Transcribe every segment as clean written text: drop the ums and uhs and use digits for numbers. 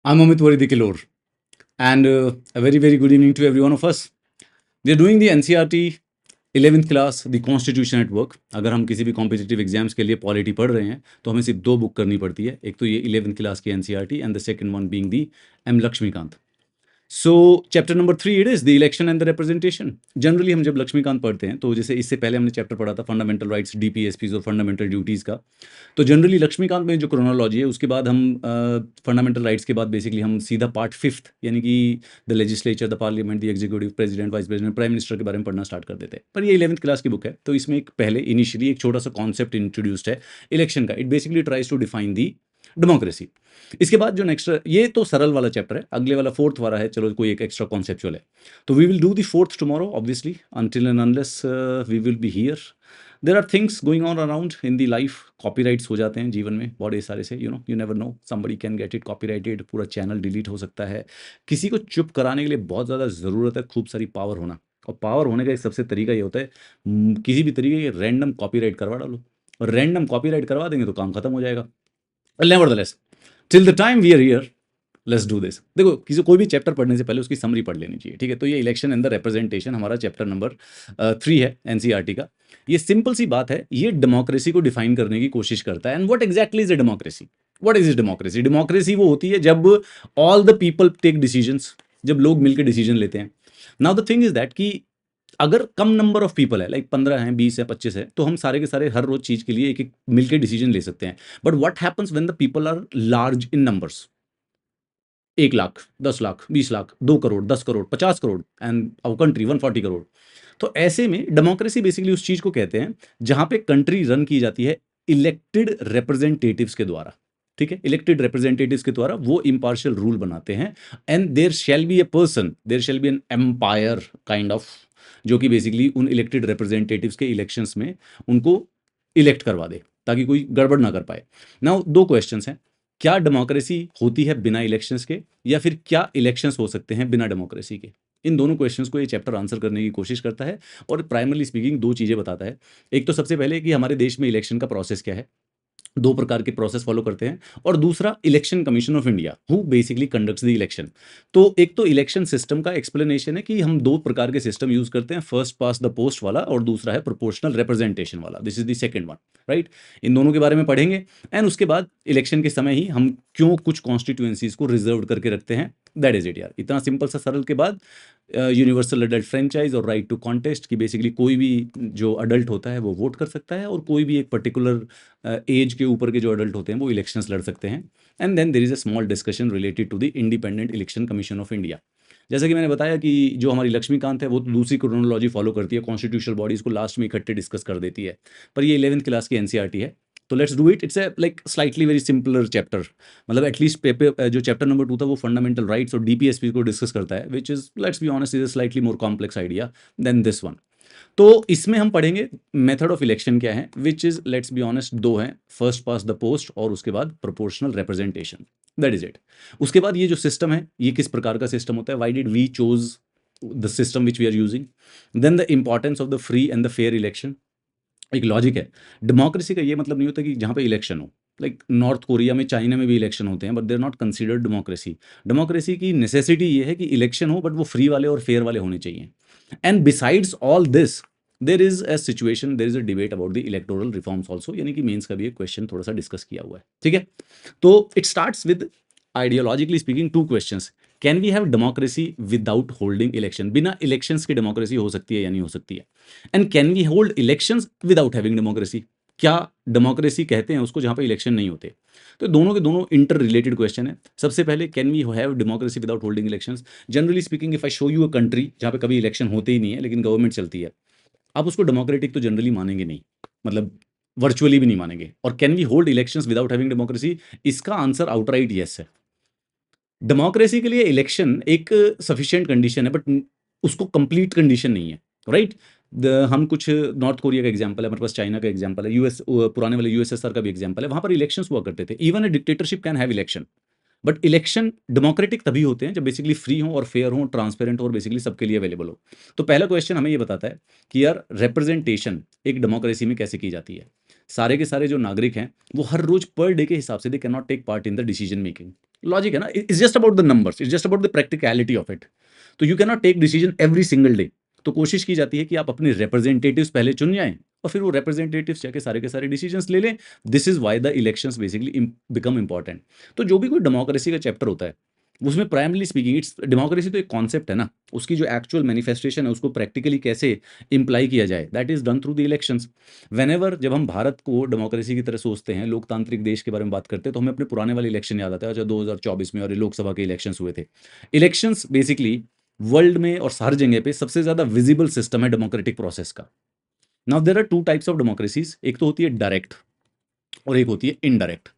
I'm Amit Varidikilor, and a very, very good evening to every one of us. We are doing the NCERT 11th class the constitution at work. अगर हम किसी भी competitive exams के लिए polity पढ़ रहे हैं तो हमें सिर्फ दो बुक करनी पड़ती है. एक तो ये 11th क्लास की NCERT and the second one being the M Laxmikanth. So chapter number 3 it is the election and the representation. Generally हम जब लक्ष्मीकांत पढ़ते हैं तो जैसे इससे पहले हमने चैप्टर पढ़ा था फंडामेंटल राइट्स, DPSPs और फंडामेंटल ड्यूटीज़ का. तो जनरली लक्ष्मीकांत में जो क्रोनोलॉजी है उसके बाद हम फंडामेंटल राइट्स के बाद बेसिकली हम सीधा पार्ट 5th यानी कि the legislature, the parliament, the executive, president, vice president, prime minister के बारे में पढ़ना स्टार्ट कर देते हैं. पर ये 11th क्लास की बुक है तो इसमें एक पहले इनिशियली एक छोटा सा कॉन्सेप्ट इंट्रोड्यूस्ड है इलेक्शन का. It basically tries to define the democracy. इसके बाद जो नेक्स्ट, ये तो सरल वाला चैप्टर है, अगले वाला फोर्थ वाला है, चलो कोई एक एक्स्ट्रा कॉन्सेप्चुअल है. तो we will do the fourth tomorrow obviously until and unless we will be here. There are things going on around in the life. Copyrights हो जाते हैं जीवन में बड़े सारे से, you never know, somebody can get it copyrighted, पूरा channel delete हो सकता है. किसी को चुप कराने के लिए बहुत ज़्यादा ज़रूरत है खूब सारी पावर होना. और पावर होने का एक सबसे तरीका ये होता है किसी भी तरीके के रैंडम कॉपीराइट करवा डालो. और रैंडम कॉपीराइट करवा देंगे तो काम खत्म हो जाएगा. Nevertheless, till the time we are here, let's do this. देखो, किसी कोई भी चैप्टर पढ़ने से पहले उसकी समरी पढ़ लेनी चाहिए, ठीक है. तो ये इलेक्शन एंड द रिप्रेजेंटेशन हमारा चैप्टर नंबर 3 है NCERT का. ये सिंपल सी बात है, ये डेमोक्रेसी को डिफाइन करने की कोशिश करता है. And what exactly is a democracy? What is democracy? Democracy वो होती है जब all the people take decisions, जब लोग मिलकर डिसीजन लेते हैं. Now the thing is that कि अगर कम नंबर ऑफ पीपल है, लाइक 15 हैं, 20 है, 25 है, तो हम सारे के सारे हर रोज चीज के लिए एक एक मिलकर डिसीजन ले सकते हैं. But what happens when the people are large in numbers? 1 lakh, 10 lakh, 20 lakh, 2 crore, 10 crore, 50 crore, and our country 140 crore. तो ऐसे में डेमोक्रेसी बेसिकली उस चीज को कहते हैं जहां पे कंट्री रन की जाती है इलेक्टेड रिप्रेजेंटेटिव्स के द्वारा. ठीक है, इलेक्टेड रिप्रेजेंटेटिव्स के द्वारा वो इम्पार्शियल रूल बनाते हैं. And there shall be a person, there shall be an umpire kind of, जो कि बेसिकली उन इलेक्टेड रिप्रेजेंटेटिव्स के इलेक्शंस में उनको इलेक्ट करवा दे ताकि कोई गड़बड़ ना कर पाए. नाउ दो क्वेश्चंस हैं, क्या डेमोक्रेसी होती है बिना इलेक्शंस के, या फिर क्या इलेक्शंस हो सकते हैं बिना डेमोक्रेसी के? इन दोनों क्वेश्चंस को ये चैप्टर आंसर करने की कोशिश करता है. और प्राइमरली स्पीकिंग दो चीज़ें बताता है. एक तो सबसे पहले कि हमारे देश में इलेक्शन का प्रोसेस क्या है, दो प्रकार के प्रोसेस फॉलो करते हैं. और दूसरा election commission of India who basically conducts the election. तो एक तो इलेक्शन सिस्टम का एक्सप्लेनेशन है कि हम दो प्रकार के सिस्टम यूज करते हैं, फर्स्ट पास द पोस्ट वाला और दूसरा है प्रोपोर्शनल रिप्रेजेंटेशन वाला. This is the second one, right. इन दोनों के बारे में पढ़ेंगे. एंड उसके बाद इलेक्शन के समय ही हम क्यों कुछ कॉन्स्टिट्यूएंसीज को रिजर्व करके रखते हैं. दैट इज इट यार. इतना सिंपल सा सरल के बाद यूनिवर्सल अडल्ट फ्रेंचाइज और राइट टू कॉन्टेस्ट की बेसिकली कोई भी जो अडल्ट होता है वो वोट कर सकता है, और कोई भी एक पर्टिकुलर एज के ऊपर के जो अडल्ट होते हैं वो इलेक्शंस लड़ सकते हैं. And then there is a small discussion related to the independent election commission of India. जैसा कि मैंने बताया कि जो हमारी लक्ष्मीकांत है वो तो दूसरी क्रोनोलॉजी फॉलो करती है, कॉन्स्टिट्यूशनल बॉडीज को लास्ट में इकट्ठे डिस्कस कर देती है. पर ये 11th क्लास की NCERT है, तो let's do it. It's a like slightly very simpler chapter. मतलब एटलीस्ट पेपर जो चैप्टर नंबर 2 था वो फंडामेंटल राइट्स और DPSP को डिस्कस करता है, which is, let's be honest, is a slightly more complex idea than this one. तो इसमें हम पढ़ेंगे मेथड ऑफ इलेक्शन क्या है, which is, let's be honest, दो हैं, फर्स्ट पास द पोस्ट और उसके बाद proportional representation. That is it. उसके बाद ये जो सिस्टम है ये किस प्रकार का सिस्टम होता है, why did we choose the system which we are using. Then the importance of the free and the fair election. एक लॉजिक है, डेमोक्रेसी का ये मतलब नहीं होता कि जहाँ पे इलेक्शन हो, लाइक नॉर्थ कोरिया में, चाइना में भी इलेक्शन होते हैं, but they are not considered democracy. Democracy की नेसेसिटी ये है कि इलेक्शन हो बट वो फ्री वाले और फेयर वाले होने चाहिए. And besides all this there is a situation, there is a debate about the electoral reforms also, यानी कि मेंस का भी एक क्वेश्चन थोड़ा सा डिस्कस किया हुआ है, ठीक है. तो it starts with, ideologically speaking, two questions. Can we have democracy without holding election? बिना इलेक्शंस की डेमोक्रेसी हो सकती है या नहीं हो सकती है? And can we hold elections without having democracy? क्या डेमोक्रेसी कहते हैं उसको जहां पे इलेक्शन नहीं होते? तो दोनों के दोनों इंटर रिलेटेड क्वेश्चन है. सबसे पहले, can we have democracy without holding elections? Generally speaking, if I show you a country जहां पे कभी इलेक्शन होते ही नहीं है लेकिन गवर्नमेंट चलती है, आप उसको डेमोक्रेटिक तो जनरली मानेंगे नहीं, मतलब वर्चुअली भी नहीं मानेंगे. और can we hold elections without having democracy? इसका आंसर आउटराइट यस है. डेमोक्रेसी के लिए इलेक्शन एक सफिशिएंट कंडीशन है, बट उसको कंप्लीट कंडीशन नहीं है, राइट. हम कुछ नॉर्थ कोरिया का एग्जांपल है, हमारे पास चाइना का एग्जांपल है, यूएस, पुराने वाले USSR का भी एग्जांपल है, वहां पर इलेक्शंस हुआ करते थे. Even a dictatorship can have election, but election democratic तभी होते हैं जब बेसिकली फ्री हो और फेयर हो, ट्रांसपेरेंट हो और बेसिकली सबके लिए अवेलेबल हो. तो पहला क्वेश्चन हमें ये बताता है कि यार रिप्रेजेंटेशन एक डेमोक्रेसी में कैसे की जाती है. सारे के सारे जो नागरिक हैं वो हर रोज पर डे के हिसाब से they can not take part in the decision making. Logic है ना, it's just about the numbers, it's just about the practicality of it. तो you can not take decision every single day. तो कोशिश की जाती है कि आप अपने रिप्रेजेंटेटिव्स पहले चुन जाएं और फिर वो रिप्रेजेंटेटिव्स जाके सारे के सारे डिसीजंस ले लें। This is why the elections basically become important. तो जो भी कोई डेमोक्रेसी का चैप्टर होता है उसमें प्राइमली स्पीकिंग इट्स डेमोक्रेसी तो एक कॉन्सेप्ट है ना, उसकी जो एक्चुअल मैनिफेस्टेशन है उसको प्रैक्टिकली कैसे इम्प्लाई किया जाए, that is done through the elections. Whenever जब हम भारत को डेमोक्रेसी की तरह सोचते हैं, लोकतांत्रिक देश के बारे में बात करते हैं, तो हमें अपने पुराने वाले इलेक्शन याद आता है जो 2024 में और ये लोकसभा के इलेक्शंस हुए थे। इलेक्शंस बेसिकली वर्ल्ड में और हर जगह पे सबसे ज्यादा विजिबल सिस्टम है डेमोक्रेटिक प्रोसेस का। Now there are two types of democracies, एक तो होती है डायरेक्ट और एक होती है इनडायरेक्ट।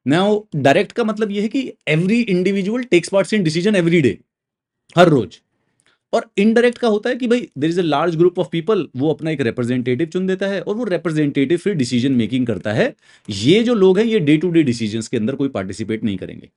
नाउ डायरेक्ट का मतलब यह है कि every individual takes parts in decision every day, हर रोज। और इनडायरेक्ट का होता है कि भाई there is a large group of people, वो अपना एक रिप्रेजेंटेटिव चुन देता है और वो रिप्रेजेंटेटिव फिर डिसीजन मेकिंग करता है। ये जो लोग हैं ये डे टू डे डिसीजंस के अंदर कोई पार्टिसिपेट नहीं करेंगे।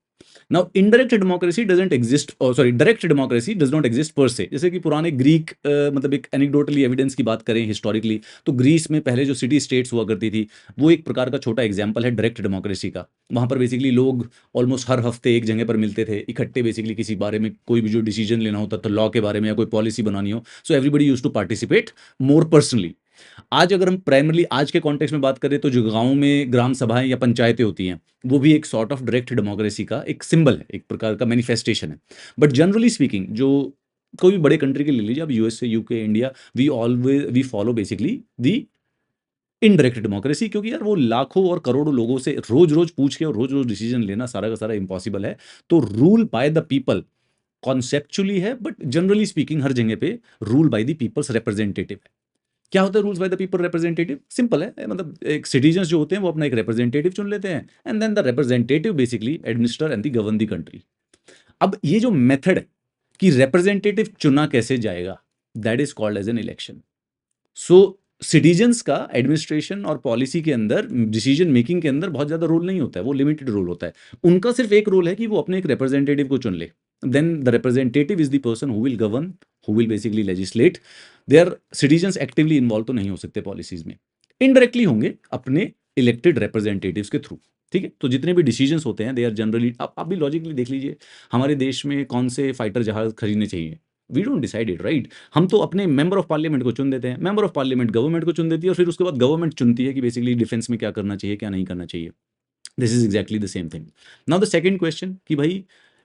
Now indirect democracy doesn't exist, sorry direct democracy does not exist पर से। जैसे कि पुराने ग्रीक मतलब एक एनेक्डोटली एविडेंस की बात करें हिस्टोरिकली, तो ग्रीस में पहले जो सिटी स्टेट्स हुआ करती थी वो एक प्रकार का छोटा एग्जाम्पल है डायरेक्ट डेमोक्रेसी का। वहां पर बेसिकली लोग ऑलमोस्ट हर हफ्ते एक जगह पर मिलते थे इकट्ठे, बेसिकली किसी बारे में कोई भी जो डिसीजन लेना होता था लॉ के बारे में या कोई पॉलिसी बनानी हो, so everybody use to participate more personally. आज अगर हम प्राइमरली आज के कॉन्टेक्स्ट में बात करें तो जो गांव में ग्राम सभाएं या पंचायतें होती हैं वो भी एक सॉर्ट ऑफ डायरेक्ट डेमोक्रेसी का एक सिंबल है, एक प्रकार का मैनिफेस्टेशन है। बट जनरली स्पीकिंग जो कोई भी बड़े कंट्री के ले लीजिए, अब USA UK India, we follow basically the indirect democracy, क्योंकि यार वो लाखों और करोड़ों लोगों से रोज रोज पूछ के और रोज रोज डिसीजन लेना सारा का सारा इम्पॉसिबल है। तो rule by the people conceptually है, बट जनरली स्पीकिंग हर जगह पे rule by the peoples representative है। क्या होता है rules by the people representative? Simple है, मतलब एक सिटीजन्स जो होते हैं वो अपना एक रिप्रेजेंटेटिव चुन लेते हैं and then the representative basically administer and the govern the country. अब ये जो मेथड है कि रिप्रेजेंटेटिव चुना कैसे जाएगा, that is called as an election. So citizens का एडमिनिस्ट्रेशन और पॉलिसी के अंदर, डिसीजन मेकिंग के अंदर बहुत ज्यादा रोल नहीं होता है, वो लिमिटेड रोल होता है। उनका सिर्फ एक रोल है कि वो अपने एक रिप्रेजेंटेटिव को चुन ले। Then the representative is the person who will govern, who will basically legislate. Their citizens actively involve तो नहीं हो सकते पॉलिसीज में, इनडायरेक्टली होंगे अपने इलेक्टेड रिप्रेजेंटेटिव्स के थ्रू। ठीक है, तो जितने भी डिसीजंस होते हैं दे आर जनरली, आप भी लॉजिकली देख लीजिए हमारे देश में कौन से फाइटर जहाज खरीदने चाहिए, we don't decide it, right. हम तो अपने मेंबर ऑफ पार्लियामेंट को चुन देते हैं, मेंबर ऑफ पार्लियामेंट गवर्नमेंट को चुन देती है और फिर उसके बाद गवर्नमेंट चुनती है कि बेसिकली डिफेंस में क्या करना चाहिए क्या नहीं करना चाहिए। This is exactly the same thing. Now the second question कि भाई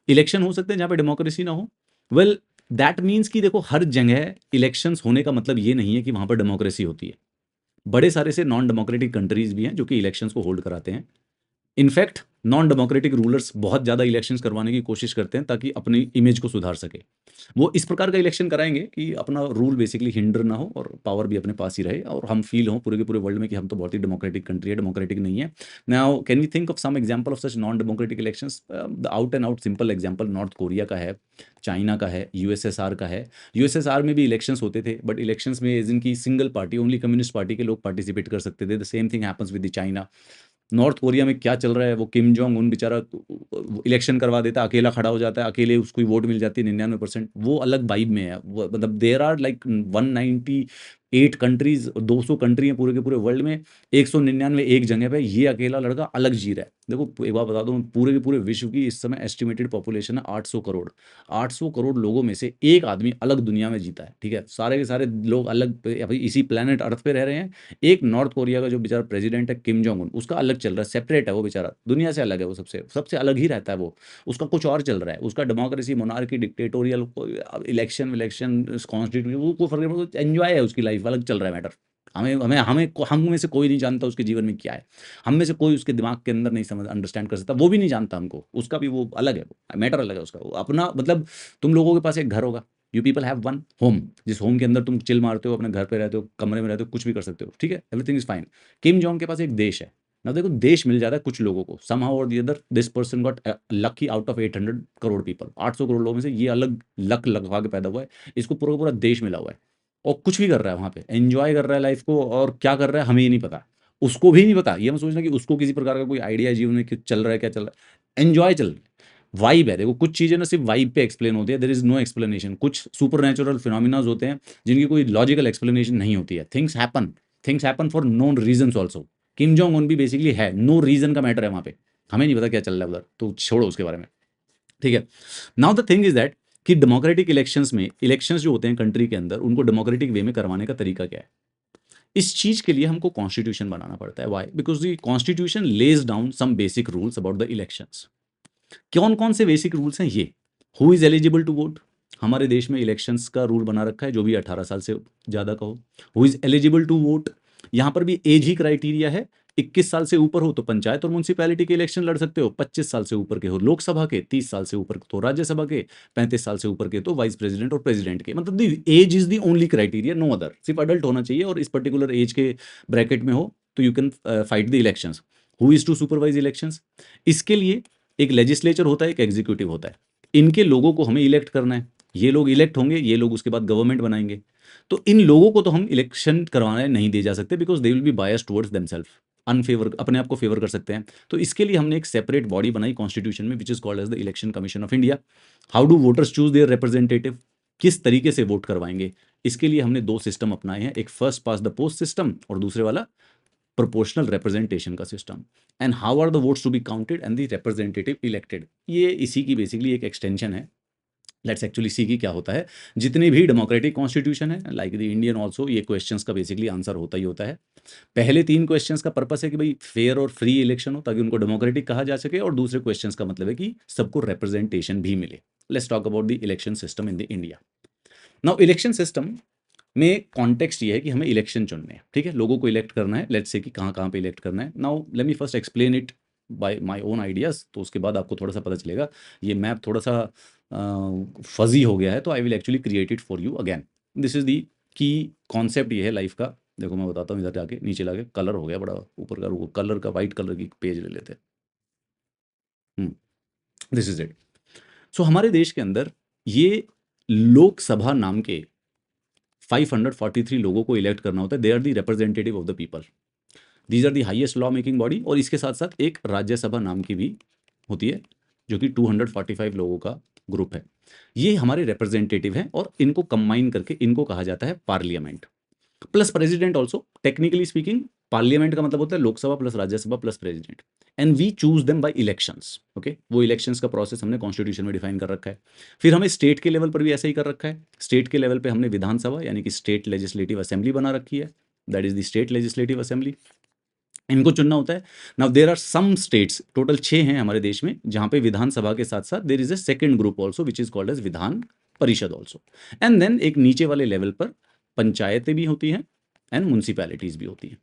इलेक्शन हो सकते हैं जहां पे डेमोक्रेसी ना हो। वेल दैट मीन्स कि देखो हर जगह इलेक्शंस होने का मतलब ये नहीं है कि वहां पर डेमोक्रेसी होती है। बड़े सारे से नॉन डेमोक्रेटिक कंट्रीज भी हैं जो कि इलेक्शंस को होल्ड कराते हैं। इनफैक्ट नॉन डेमोक्रेटिक रूलर्स बहुत ज़्यादा इलेक्शंस करवाने की कोशिश करते हैं ताकि अपनी इमेज को सुधार सके। वो इस प्रकार का इलेक्शन कराएंगे कि अपना रूल बेसिकली हिंडर ना हो और पावर भी अपने पास ही रहे और हम फील हों पूरे के पूरे वर्ल्ड में कि हम तो बहुत ही डेमोक्रेटिक कंट्री है, डेमोक्रेटिक नहीं है। Now can we think of some example of such non democratic elections? The out and out simple example North Korea का है, चाइना का है, यूएसएसआर का है। यूएसएसआर में भी इलेक्शंस होते थे बट इलेक्शंस में जिनकी single party, only communist party के लोग पार्टिसिपेट कर सकते थे। The same thing happens with the China. North Korea में क्या चल रहा है, वो किम जोंग उन बेचारा इलेक्शन करवा देता है, अकेला खड़ा हो जाता है, अकेले उसको वोट मिल जाती है 99%, वो अलग वाइब में है। मतलब there are like 198 countries, 200 country हैं पूरे के पूरे वर्ल्ड में, 199 एक जगह पे ये अकेला लड़का अलग जी रहा है। देखो एक बात बता दूं, पूरे के पूरे विश्व की इस समय एस्टिमेटेड पॉपुलेशन है 800 करोड़। 800 करोड़ लोगों में से एक आदमी अलग दुनिया में जीता है। ठीक है, सारे के सारे लोग अलग अभी इसी प्लेनेट अर्थ पे रह रहे हैं। एक नॉर्थ कोरिया का जो बेचारा प्रेसिडेंट है किम जोंग उन, उसका अलग चल रहा है, सेपरेट है वो बेचारा, दुनिया से अलग है, वो सबसे सबसे अलग ही रहता है वो। उसका कुछ और चल रहा है, उसका democracy, monarchy, dictatorial, election election constitution, वो कोई फर्क नहीं, एंजॉय है उसकी लाइफ, अलग चल रहा है मैटर। हमें हमें हमें हम में से कोई नहीं जानता उसके जीवन में क्या है, हम में से कोई उसके दिमाग के अंदर नहीं समझ अंडरस्टैंड कर सकता, वो भी नहीं जानता हमको, उसका भी वो अलग है, वो मैटर अलग है उसका, वो अपना मतलब तुम लोगों के पास एक घर होगा, you people have one home, जिस होम के अंदर तुम चिल मारते हो, अपने घर पे रहते हो, कमरे में रहते हो, कुछ भी कर सकते हो, ठीक है, everything is fine. Kim Jong के पास एक देश है ना, देखो देश मिल जाता है कुछ लोगों को, somehow or the other this person got lucky out of 800 crore people, 800 crore लोगों में से ये अलग लक लगा के पैदा हुआ है, इसको पूरा का पूरा देश मिला हुआ है और कुछ भी कर रहा है वहाँ पे, एंजॉय कर रहा है लाइफ को, और क्या कर रहा है हमें ही नहीं पता, उसको भी नहीं पता। ये मत सोचना कि उसको किसी प्रकार का कोई आइडिया जीवन में चल रहा है, क्या चल रहा है, एंजॉय चल रहा है, वाइब है। देखो कुछ चीज़ें ना सिर्फ वाइब पे एक्सप्लेन होती है, देयर इज नो एक्सप्लेनेशन। कुछ सुपर नेचुरल फिनोमिनाज होते हैं जिनकी कोई लॉजिकल एक्सप्लेनेशन नहीं होती है, things happen for known reason also. Kim Jong Un भी बेसिकली है, नो रीजन का मैटर है वहाँ पे, हमें नहीं पता क्या चल रहा है उधर, तो छोड़ो उसके बारे में। ठीक है। Now the thing is that कि डेमोक्रेटिक इलेक्शंस में, इलेक्शंस जो होते हैं कंट्री के अंदर, उनको डेमोक्रेटिक वे में करवाने का तरीका क्या है? इस चीज के लिए हमको कॉन्स्टिट्यूशन बनाना पड़ता है। Why? Because the constitution lays down some basic rules about the elections. कौन कौन से बेसिक रूल्स हैं ये? Who is eligible to vote? हमारे देश में इलेक्शंस का रूल बना रखा है, जो भी 18 साल से ज़्यादा का हो। Who is eligible to vote? यहाँ पर भी एज ही क्राइटेरिया है। 21 साल से ऊपर हो तो पंचायत और म्यूनसिपैलिटी के इलेक्शन लड़ सकते हो, 25 साल से ऊपर के हो लोकसभा के, 30 साल से ऊपर तो राज्यसभा के, 35 साल से ऊपर के तो वाइस प्रेसिडेंट और प्रेसिडेंट के। मतलब the age is the only criteria, no other. सिर्फ अडल्ट होना चाहिए और इस पर्टिकुलर एज के ब्रैकेट में हो तो you can fight the elections. Who is to supervise elections? इसके लिए एक लेजिस्लेचर होता है, एक एग्जीक्यूटिव होता है। इनके लोगों को हमें इलेक्ट करना है। ये लोग इलेक्ट होंगे, ये लोग उसके बाद गवर्नमेंट बनाएंगे। तो इन लोगों को तो हम इलेक्शन करवाने नहीं दे जा सकते, because they will be bias towards themselves, unfavour, अपने आप को फेवर कर सकते हैं। तो इसके लिए हमने एक सेपरेट बॉडी बनाई कॉन्स्टिट्यूशन में, which is called as the election commission of India. How do voters choose their representative? किस तरीके से वोट करवाएंगे? इसके लिए हमने दो सिस्टम अपनाए हैं, एक first past the post system और दूसरे वाला प्रोपोर्शनल रिप्रेजेंटेशन का system. And how are the votes to be counted and the representative elected? ये इसी की बेसिकली एक एक्सटेंशन है। लेट्स एक्चुअली सी की क्या होता है। जितने भी डेमोक्रेटिक कॉन्स्टिट्यूशन है लाइक द इंडियन ऑल्सो, ये क्वेश्चंस का बेसिकली आंसर होता ही होता है। पहले 3 क्वेश्चंस का पर्पस है कि भाई फेयर और फ्री इलेक्शन हो ताकि उनको डेमोक्रेटिक कहा जा सके, और दूसरे क्वेश्चंस का मतलब है कि सबको रिप्रेजेंटेशन भी मिले। Let's talk about the election system in the India. Now election system में कॉन्टेक्स्ट ये है कि हमें इलेक्शन चुनने हैं, ठीक है, लोगों को इलेक्ट करना है। लेट्स से कि कहाँ कहाँ पे इलेक्ट करना है। Now let me first explain it by my own ideas, तो उसके बाद आपको थोड़ा सा पता चलेगा। ये मैप थोड़ा सा फजी हो गया है, तो I will actually create it for you again. This is the की कॉन्सेप्ट ये है लाइफ का। देखो मैं बताता हूँ, इधर जाके नीचे लाके कलर हो गया बड़ा ऊपर का, वो कलर का वाइट कलर की पेज ले लेते हैं। This is it. सो हमारे देश के अंदर ये लोकसभा नाम के 543 लोगों को इलेक्ट करना होता है। They are the representative of the people, these are the highest law making body. और इसके साथ साथ एक राज्यसभा नाम की भी होती है, जो कि 245 लोगों का ग्रुप है। ये हमारे रिप्रेजेंटेटिव हैं और इनको कंबाइन करके इनको कहा जाता है parliament plus president also. Technically speaking parliament का मतलब होता है Lok Sabha plus Rajya Sabha plus president, and we choose them by elections. Okay, वो इलेक्शंस का प्रोसेस हमने कॉन्स्टिट्यूशन में डिफाइन कर रखा है। फिर हमें स्टेट के लेवल पर भी ऐसा ही कर रखा है। स्टेट के लेवल पे हमने विधानसभा यानी कि स्टेट लेजिस्लेटिव असेंबली बना रखी है, that is the state legislative assembly. इनको चुनना होता है। Now there are some states, total 6 हैं हमारे देश में, जहां पे विधानसभा के साथ साथ there is a second group also which is called as Vidhan Parishad also. And then एक नीचे वाले लेवल पर पंचायतें भी होती हैं एंड म्यूनसिपैलिटीज भी होती हैं।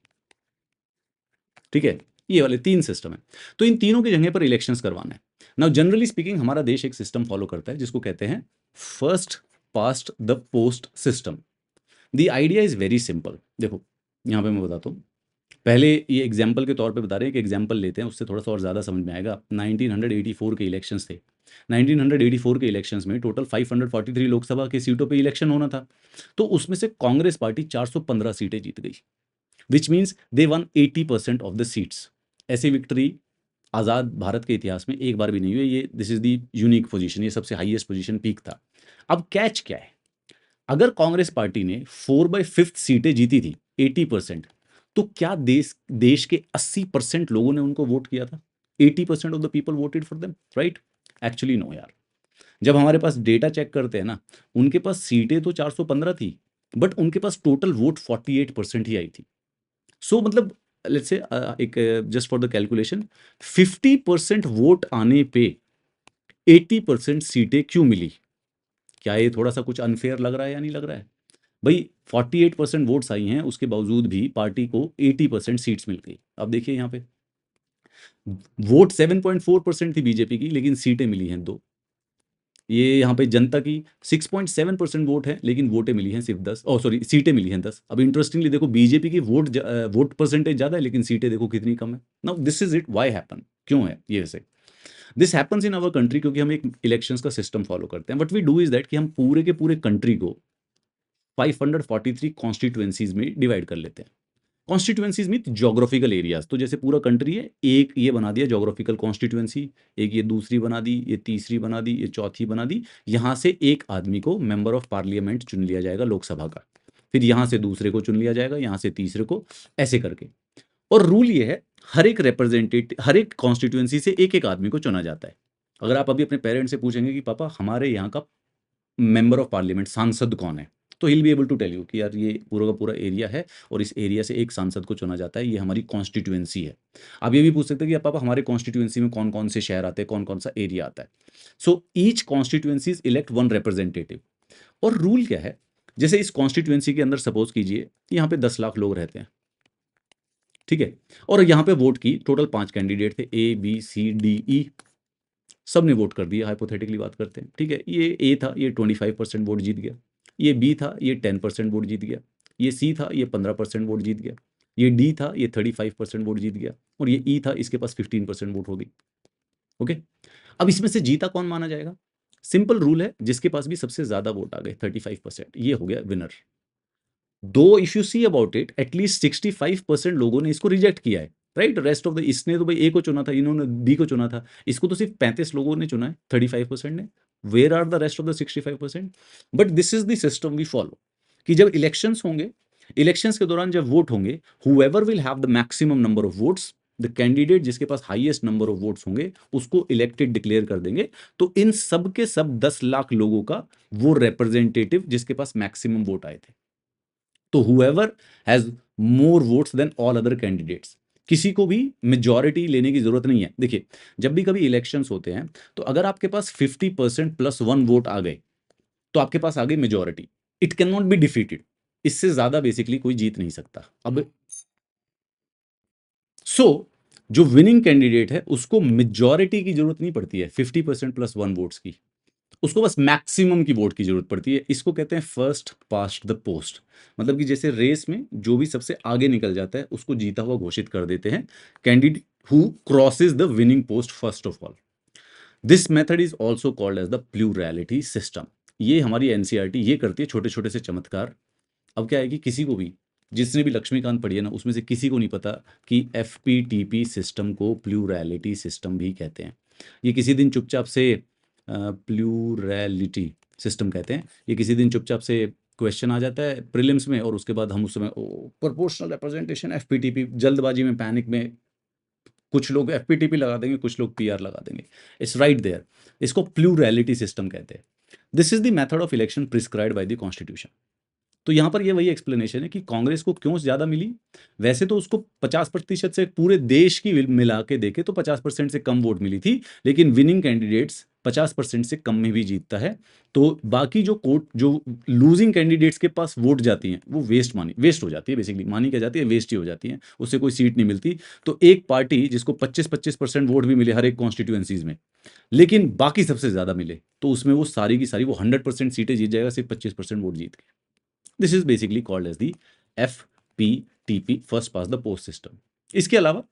ठीक है, ये वाले 3 सिस्टम है। तो इन तीनों की जगह पर इलेक्शंस करवाना है। नाउ जनरली स्पीकिंग हमारा देश एक सिस्टम फॉलो करता है जिसको कहते हैं first past the post system. The idea is very simple. देखो यहाँ पे मैं बताता हूँ, पहले ये एग्जाम्पल के तौर पे बता रहे हैं कि एग्जाम्पल लेते हैं, उससे थोड़ा सा और ज़्यादा समझ में आएगा। 1984 के इलेक्शंस थे। 1984 के इलेक्शंस में टोटल 543 लोकसभा की सीटों पे इलेक्शन होना था। तो उसमें से कांग्रेस पार्टी 415 सीटें जीत गई, which means they one 80% of the seats. ऐसी विक्ट्री आज़ाद भारत के इतिहास में एक बार भी नहीं हुई। ये this is the unique position, ये सबसे हाईएस्ट पोजीशन, पीक था। अब कैच क्या है? अगर कांग्रेस पार्टी ने 4/5 सीटें जीती थी, 80%, तो क्या देश के 80% लोगों ने उनको वोट किया था? 80% of the people voted for them, right? Actually no यार। जब हमारे पास डेटा चेक करते हैं ना, उनके पास सीटें तो 415 थी, बट उनके पास टोटल वोट 48% ही आई थी। सो मतलब लेट्स से एक just for the calculation, 50% vote आने पे 80% सीटें क्यों मिली? क्या ये थोड़ा सा कुछ अनफेयर लग रहा है या नहीं लग रहा है? भाई 48% वोट्स आई हैं, उसके बावजूद भी पार्टी को 80% सीट्स मिल गई। अब देखिए यहाँ पे वोट 7.4% थी बीजेपी की, लेकिन सीटें मिली हैं 2। ये यहाँ पे जनता की 6.7% वोट है, लेकिन वोटें मिली हैं सिर्फ 10, सॉरी सीटें मिली हैं 10। अब इंटरेस्टिंगली देखो, बीजेपी की वोट परसेंटेज ज़्यादा है लेकिन सीटें देखो कितनी कम है। Now this is it, why happen, क्यों है ये वैसे? This happens in our country क्योंकि हम एक इलेक्शंस का सिस्टम फॉलो करते हैं। What we do is that कि हम पूरे के पूरे कंट्री को 543 कॉन्स्टिट्यूएंसीज में डिवाइड कर लेते हैं। Constituencies mean geographical areas. तो जैसे पूरा कंट्री है, एक ये बना दिया ज्योग्राफिकल कॉन्स्टिट्यूएंसी, एक ये दूसरी बना दी, ये तीसरी बना दी, ये चौथी बना दी। यहाँ से एक आदमी को मेंबर ऑफ पार्लियामेंट चुन लिया जाएगा लोकसभा का, फिर यहाँ से दूसरे को चुन लिया जाएगा, यहाँ से तीसरे को, ऐसे करके। और रूल ये है, हर एक रिप्रेजेंटेटिव, हर एक कॉन्स्टिट्यूएंसी से एक एक आदमी को चुना जाता है। अगर आप अभी अपने पेरेंट्स से पूछेंगे कि पापा हमारे यहाँ का मेंबर ऑफ पार्लियामेंट सांसद कौन है, तो he will be able to tell you कि यार ये पूरा का पूरा एरिया है और इस एरिया से एक सांसद को चुना जाता है, ये हमारी कॉन्स्टिट्यूएंसी है। आप ये भी पूछ सकते हैं कि पापा हमारे कॉन्स्टिट्यूएंसी में कौन कौन से शहर आते हैं, कौन कौन सा एरिया आता है। So each constituencies elect one representative. और रूल क्या है, जैसे इस कॉन्स्टिट्यूएंसी के अंदर सपोज कीजिए यहाँ पे 10 लाख लोग रहते हैं, ठीक है, और यहाँ पे वोट की टोटल 5 कैंडिडेट थे, A B C D E, सब ने वोट कर दिया, हाइपोथेटिकली बात करते हैं, ठीक है। ये ए था, ये 25% वोट जीत गया। ये बी था, ये 10% वोट जीत गया। ये सी था, ये 15% वोट जीत गया। ये डी था, ये 35% वोट जीत गया। और ये ई था, इसके पास 15% वोट होगी। ओके, अब इसमें से जीता कौन माना जाएगा? सिंपल रूल है, जिसके पास भी सबसे ज्यादा वोट आ गए 35%, ये हो गया विनर। दो if you see about it, at least 65% लोगों ने इसको रिजेक्ट किया है, राइट। रेस्ट ऑफ द, इसने तो भाई ए को चुना था, इन्होंने बी को चुना था, इसको तो सिर्फ 35 लोगों ने चुना है, 35% ने। Where are the rest of the 65%? But this is the system we follow, कि जब इलेक्शंस होंगे, इलेक्शंस के दौरान जब वोट होंगे, whoever will have the maximum number of votes, the candidate जिसके पास हाईएस्ट नंबर ऑफ वोट्स होंगे उसको इलेक्टेड डिक्लेयर कर देंगे। तो इन सब के सब 10 लाख लोगों का वो रिप्रेजेंटेटिव जिसके पास मैक्सिमम वोट आए थे। तो whoever has more votes than all other candidates, किसी को भी मेजॉरिटी लेने की जरूरत नहीं है। देखिए, जब भी कभी इलेक्शंस होते हैं, तो अगर आपके पास 50% प्लस 1 वोट आ गए, तो आपके पास आ गई majority. It can not be defeated, इससे ज्यादा बेसिकली कोई जीत नहीं सकता। अब सो जो विनिंग कैंडिडेट है उसको मेजॉरिटी की जरूरत नहीं पड़ती है 50% प्लस 1 वोट्स की, उसको बस मैक्सिमम की वोट की जरूरत पड़ती है। इसको कहते हैं फर्स्ट पास्ट द पोस्ट, मतलब कि जैसे रेस में जो भी सबसे आगे निकल जाता है उसको जीता हुआ घोषित कर देते हैं, candidate who crosses the winning post first of all. This method is also called as the plurality system. ये हमारी एनसीईआरटी ये करती है, छोटे छोटे से चमत्कार। अब क्या है कि किसी को भी, जिसने भी लक्ष्मीकांत पढ़ी है ना, उसमें से किसी को नहीं पता कि एफपीटीपी सिस्टम को प्लूरैलिटी सिस्टम भी कहते हैं। ये किसी दिन चुपचाप से प्लूरैलिटी सिस्टम कहते हैं, ये किसी दिन चुपचाप से क्वेश्चन आ जाता है प्रीलिम्स में, और उसके बाद हम उस समय प्रोपोर्शनल रिप्रेजेंटेशन एफपीटीपी, जल्दबाजी में पैनिक में कुछ लोग एफपीटीपी लगा देंगे, कुछ लोग पीआर लगा देंगे। इट्स राइट देयर, इसको प्लूरैलिटी सिस्टम कहते हैं। This is the method of election prescribed by the constitution. तो यहाँ पर ये वही एक्सप्लेनेशन है कि कांग्रेस को क्यों ज़्यादा मिली। वैसे तो उसको 50% से, पूरे देश की मिला के देखे तो 50% से कम वोट मिली थी, लेकिन विनिंग कैंडिडेट्स 50% से कम में भी जीतता है। तो बाकी जो कोर्ट, जो लूजिंग कैंडिडेट्स के पास वोट जाती हैं वो वेस्ट हो जाती है, बेसिकली मानी क्या जाती है, वेस्ट ही हो जाती है, उससे कोई सीट नहीं मिलती। तो एक पार्टी जिसको 25-25% वोट भी मिले हर एक कॉन्स्टिट्यूएंसीज में, लेकिन बाकी सबसे ज़्यादा मिले, तो उसमें वो सारी की सारी वो 100% सीटें जीत जाएगा, सिर्फ 25% वोट जीत के। This is basically called as the FPTP, first past the post system. इसके अलावा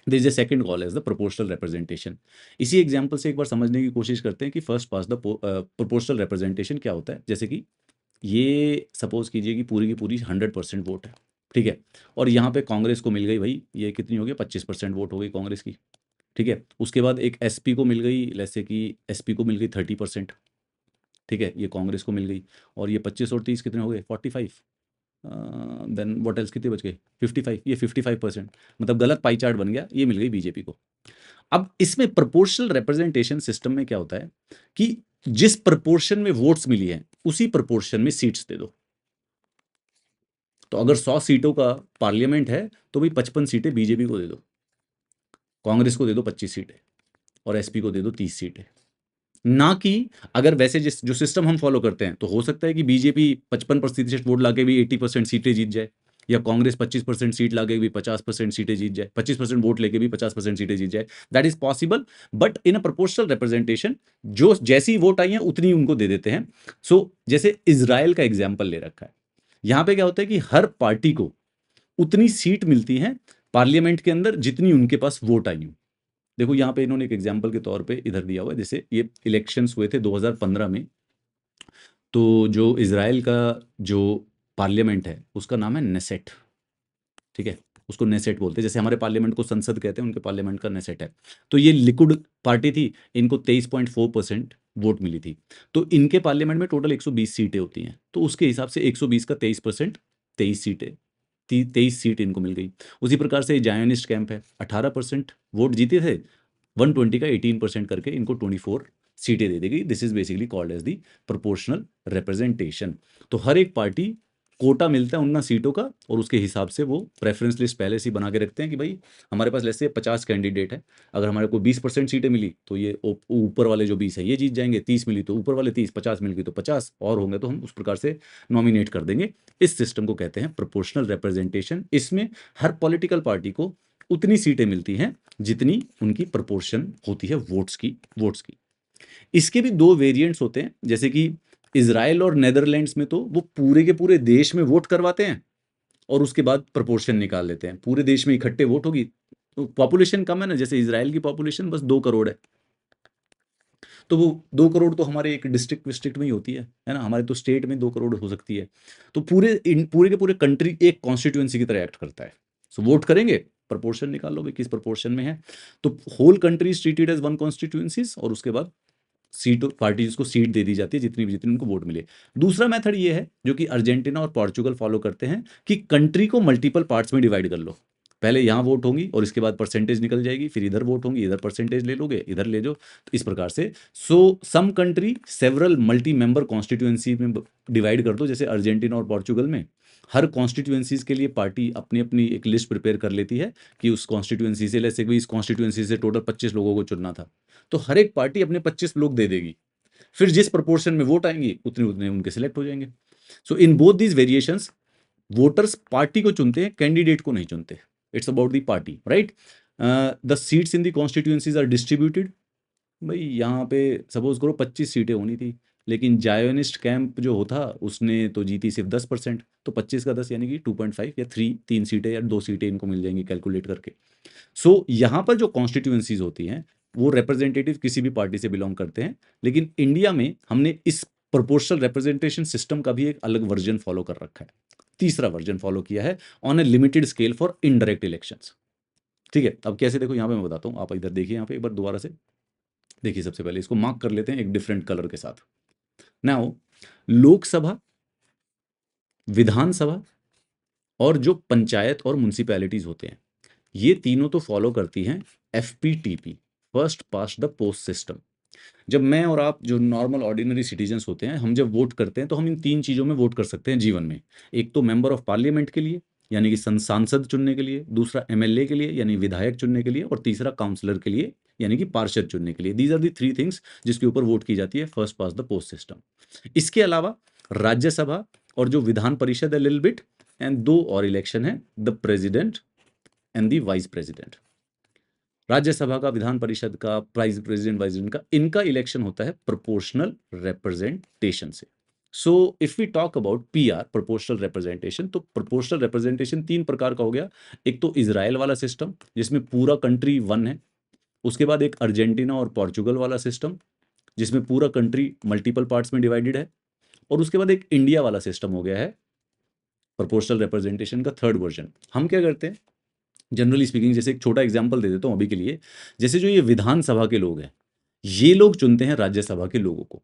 this is second call as the proportional representation. इसी एग्जांपल से एक बार समझने की कोशिश करते हैं कि first past the proportional representation क्या होता है। जैसे कि ये सपोज कीजिए कि पूरी की पूरी 100% वोट है, ठीक है, और यहाँ पे कांग्रेस को मिल गई, भाई ये कितनी हो गई, 25% वोट हो गई कांग्रेस की, ठीक है। उसके बाद एक SP को मिल गई, जैसे कि SP को मिल गई 30%, ठीक है, ये कांग्रेस को मिल गई। और ये 25 और 30 कितने हो गए, 45। देन व्हाट एल्स कितने बच गए, 55, ये 55%, मतलब गलत पाई चार्ट बन गया, ये मिल गई बीजेपी को। अब इसमें प्रोपोर्शनल रिप्रेजेंटेशन सिस्टम में क्या होता है कि जिस प्रपोर्शन में वोट्स मिली है उसी प्रपोर्शन में सीट्स दे दो। तो अगर 100 सीटों का पार्लियामेंट है तो भाई 55 सीटें बीजेपी को दे दो, कांग्रेस को दे दो 25 सीटें, और SP को दे दो 30 सीटें। ना कि अगर वैसे जिस जो सिस्टम हम फॉलो करते हैं, तो हो सकता है कि बीजेपी 55% वोट लाके भी 80% सीटें जीत जाए, या कांग्रेस 25% सीट लाके भी 50% सीटें जीत जाए, 25% वोट लेके भी 50% सीटें जीत जाए। That is possible, but in a proportional representation जो जैसी वोट आई है उतनी उनको दे देते हैं। सो जैसे इजराइल का एग्जाम्पल ले रखा है, यहां पे क्या होता है कि हर पार्टी को उतनी सीट मिलती है पार्लियामेंट के अंदर जितनी उनके पास वोट आई हो। देखो यहाँ पे इन्होंने एक एग्जाम्पल के तौर पे इधर दिया हुआ है, जैसे ये इलेक्शंस हुए थे 2015 में, तो जो इजराइल का जो पार्लियामेंट है उसका नाम है नेसेट, ठीक है, उसको नेसेट बोलते हैं। जैसे हमारे पार्लियामेंट को संसद कहते हैं, उनके पार्लियामेंट का नेसेट है। तो ये लिक्विड पार्टी थी, इनको 23.4% वोट मिली थी। तो इनके पार्लियामेंट में टोटल 120 सीटें होती हैं, तो उसके हिसाब से 120 का 23%, 23 सीटें, 23 सीट इनको मिल गई। उसी प्रकार से जायोनिस्ट कैंप है, 18% वोट जीते थे, 120 का 18% करके इनको 24 सीटें दे देगी। This is basically called as the proportional representation. तो हर एक पार्टी कोटा मिलता है 19 सीटों का, और उसके हिसाब से वो प्रेफरेंस लिस्ट पहले से ही बना के रखते हैं कि भाई हमारे पास जैसे 50 कैंडिडेट है, अगर हमारे को 20% सीटें मिली तो ये ऊपर वाले जो 20 है ये जीत जाएंगे, 30 मिली तो ऊपर वाले 30, 50 मिल गई तो 50 और होंगे तो हम उस प्रकार से नॉमिनेट कर देंगे। इस सिस्टम को कहते हैं प्रोपोर्शनल रिप्रेजेंटेशन। इसमें हर पॉलिटिकल पार्टी को उतनी सीटें मिलती हैं जितनी उनकी प्रोपोर्शन होती है वोट्स की। इसके भी दो वेरिएंट्स होते हैं, जैसे कि इजराइल और नेदरलैंड्स में तो वो पूरे के पूरे देश में वोट करवाते हैं और उसके बाद प्रोपोर्शन निकाल लेते हैं। पूरे देश में इकट्ठे वोट होगी, तो पॉपुलेशन कम है ना, जैसे इजराइल की पॉपुलेशन बस 2 करोड़ है, तो वो 2 करोड़ तो हमारे एक डिस्ट्रिक्ट विस्ट्रिक्ट में ही होती है ना, हमारे तो स्टेट में 2 करोड़ हो सकती है। तो पूरे के पूरे कंट्री एक कॉन्स्टिट्यूएंसी की तरह एक्ट करता है। सो वोट करेंगे, प्रोपोर्शन निकालोगे किस प्रोपोर्शन में है, तो whole country is treated as one constituencies, और उसके बाद सीट पार्टीज को सीट दे दी जाती है जितनी उनको वोट मिले। दूसरा मेथड ये है जो कि अर्जेंटीना और पोर्चुगल फॉलो करते हैं कि कंट्री को मल्टीपल पार्ट्स में डिवाइड कर लो। पहले यहाँ वोट होंगी और इसके बाद परसेंटेज निकल जाएगी, फिर इधर वोट होंगी, इधर परसेंटेज ले लोगे, इधर ले जाओ, तो इस प्रकार से। So some country several multi member constituency में डिवाइड कर दो, जैसे अर्जेंटीना और पोर्चुगल में हर कॉन्स्टिट्यूएंसीज के लिए पार्टी अपनी अपनी एक लिस्ट प्रिपेयर कर लेती है कि उस कॉन्स्टिट्यूएंसी से, जैसे इस कॉन्स्टिट्यूएंसी से टोटल 25 लोगों को चुनना था, तो हर एक पार्टी अपने 25 लोग दे देगी, फिर जिस प्रोपोर्शन में वोट आएंगी उतने उतने उनके सिलेक्ट हो जाएंगे। So in both these variations voters party को चुनते हैं, कैंडिडेट को नहीं चुनते। It's about the party, right. The seats in the constituencies are distributed. भाई यहाँ पे सपोज करो 25 सीटें होनी थी, लेकिन जायोनिस्ट कैंप जो होता उसने तो जीती सिर्फ 10%, तो 25 का 10 यानी कि 2.5 या 3 सीटें या 2 सीटें इनको मिल जाएंगी कैलकुलेट करके। सो यहाँ पर जो कॉन्स्टिट्यूएंसीज होती हैं वो रिप्रेजेंटेटिव किसी भी पार्टी से बिलोंग करते हैं, लेकिन इंडिया में हमने इस प्रोपोर्शनल रिप्रेजेंटेशन सिस्टम का भी एक अलग वर्जन फॉलो कर रखा है, तीसरा वर्जन फॉलो किया है on A limited scale for indirect elections. ठीक है, अब कैसे देखो यहाँ पे मैं बताता हूँ, आप इधर देखिए, यहाँ पे एक बार दोबारा से देखिए। सबसे पहले इसको मार्क कर लेते हैं एक डिफरेंट कलर के साथ। नाउ लोकसभा, विधानसभा और जो पंचायत और म्युनिसिपैलिटीज होते हैं, ये तीनों तो फॉलो करती हैं FPTP, first past the post system. जब मैं और आप जो नॉर्मल ऑर्डिनरी सिटीजन्स होते हैं, हम जब वोट करते हैं तो हम इन 3 चीज़ों में वोट कर सकते हैं जीवन में। एक तो मेंबर ऑफ पार्लियामेंट के लिए यानी कि सांसद चुनने के लिए, दूसरा MLA के लिए यानी विधायक चुनने के लिए, और तीसरा काउंसलर के लिए यानी कि पार्षद चुनने के लिए। दीज आर दी 3 थिंग्स जिसके ऊपर वोट की जाती है first past the post system. इसके अलावा राज्यसभा और जो विधान परिषद है लिटिल बिट, एंड 2 और इलेक्शन है, the president and the vice president. Rajya Sabha का, विधान परिषद का, प्रेसिडेंट वाइस प्रेसिडेंट का, इनका इलेक्शन होता है प्रोपोर्शनल रिप्रेजेंटेशन से। So if we talk about PR, proportional representation, तो प्रोपोर्शनल रिप्रेजेंटेशन 3 प्रकार का हो गया। एक तो इजराइल वाला सिस्टम जिसमें पूरा कंट्री 1 है, उसके बाद एक अर्जेंटीना और पोर्चुगल वाला सिस्टम जिसमें पूरा कंट्री मल्टीपल पार्ट्स में डिवाइडेड है, और उसके बाद एक इंडिया वाला सिस्टम हो गया है प्रोपोर्शनल रिप्रेजेंटेशन का थर्ड वर्जन। हम क्या करते हैं जनरली स्पीकिंग, जैसे एक छोटा एग्जांपल दे देता हूँ अभी के लिए। जैसे जो ये विधानसभा के लोग हैं, ये लोग चुनते हैं राज्यसभा के लोगों को,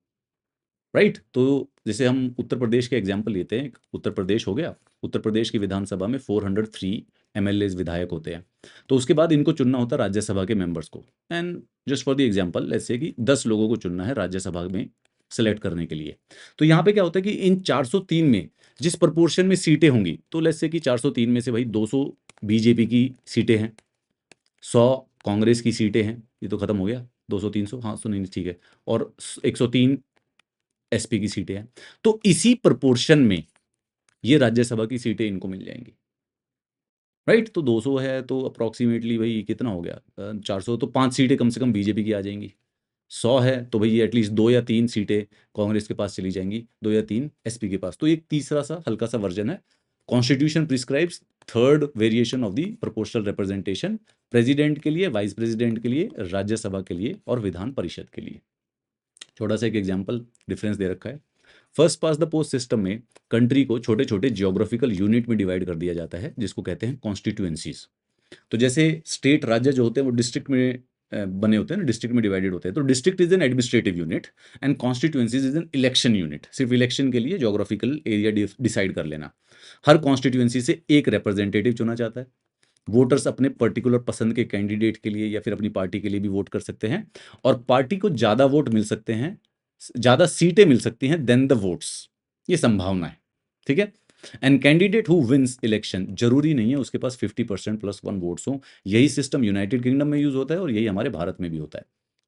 राइट। तो जैसे हम उत्तर प्रदेश के एग्जांपल लेते हैं, उत्तर प्रदेश हो गया, उत्तर प्रदेश की विधानसभा में 403 MLAs विधायक होते हैं, तो उसके बाद इनको चुनना होता है राज्यसभा के मेंबर्स को। And just for the example let's say कि 10 लोगों को चुनना है राज्यसभा में सेलेक्ट करने के लिए। तो यहाँ पे क्या होता है कि इन 403 में जिस प्रपोर्शन में सीटें होंगी, तो लेट्स से कि 403 में से भाई 200 बीजेपी की सीटें हैं, 100 कांग्रेस की सीटें हैं, ये तो खत्म हो गया, 200 300, हाँ सुनिए ठीक है, और 103 SP की सीटें हैं, तो इसी प्रपोर्शन में ये राज्यसभा की सीटें इनको मिल जाएंगी, राइट। तो 200 है तो अप्रॉक्सीमेटली भाई कितना हो गया, 400, तो 5 सीटें कम से कम बीजेपी की आ जाएंगी। 100 है तो भाई एटलीस्ट 2 या 3 सीटें कांग्रेस के पास चली जाएंगी, 2 या 3 SP के पास। तो एक तीसरा सा हल्का सा वर्जन है। Constitution prescribes third variation of the proportional representation, president के लिए, वाइस प्रेसिडेंट के लिए, राज्यसभा के लिए और विधान परिषद के लिए। छोटा सा एक एग्जाम्पल डिफरेंस दे रखा है। First past the post system में कंट्री को छोटे छोटे जियोग्राफिकल यूनिट में डिवाइड कर दिया जाता है जिसको कहते हैं कॉन्स्टिट्यूएंसीज। तो जैसे स्टेट राज्य जो होते हैं वो डिस्ट्रिक्ट में बने होते हैं ना, डिस्ट्रिक्ट में डिवाइडेड होते हैं। तो district is an administrative unit and constituencies is an election unit. सिर्फ इलेक्शन के लिए ज्योग्राफिकल एरिया डिसाइड कर लेना। हर कॉन्स्टिट्यूएंसी से एक रिप्रेजेंटेटिव चुना जाता है, वोटर्स अपने पर्टिकुलर पसंद के कैंडिडेट के लिए या फिर अपनी पार्टी के लिए भी वोट कर सकते हैं, और पार्टी को ज़्यादा वोट मिल सकते हैं, ज़्यादा सीटें मिल सकती हैं देन द वोट्स, ये संभावना है। ठीक है। And candidate who wins election, जरूरी नहीं है उसके पास 50% प्लस वन वोट्स हो। यही सिस्टम यूनाइटेड किंगडम में यूज होता है और यही हमारे भारत में भी होता है।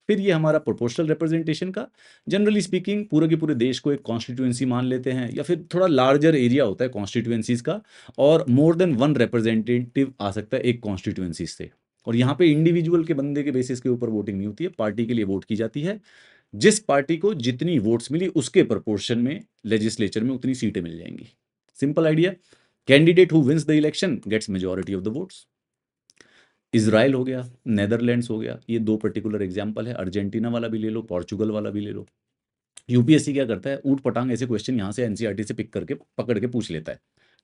फिर ये हमारा प्रोपोर्शनल रिप्रेजेंटेशन का, जनरली स्पीकिंग पूरे के पूरे देश को एक कॉन्स्टिट्यूएंसी मान लेते हैं, या फिर थोड़ा लार्जर एरिया होता है कॉन्स्टिट्यूएंसीज का, और मोर देन वन रिप्रेजेंटेटिव आ सकता है एक कॉन्स्टिट्यूएंसी से। और यहाँ पे इंडिविजुअल के बंदे के बेसिस के ऊपर वोटिंग नहीं होती है, पार्टी के लिए वोट की जाती है। जिस पार्टी को जितनी वोट्स मिली उसके प्रोपोर्शन में लेजिस्लेचर में उतनी सीटें मिल जाएंगी। Simple idea. Candidate who wins the election gets majority of the votes. Israel हो गया, नेदरलैंड्स हो गया, ये दो पर्टिकुलर एग्जाम्पल है। अर्जेंटीना वाला भी ले लो, पोर्चुगल वाला भी ले लो। यूपीएससी क्या करता है, ऊट पटांग ऐसे क्वेश्चन यहाँ से एनसीईआरटी से पिक करके पकड़ के पूछ लेता है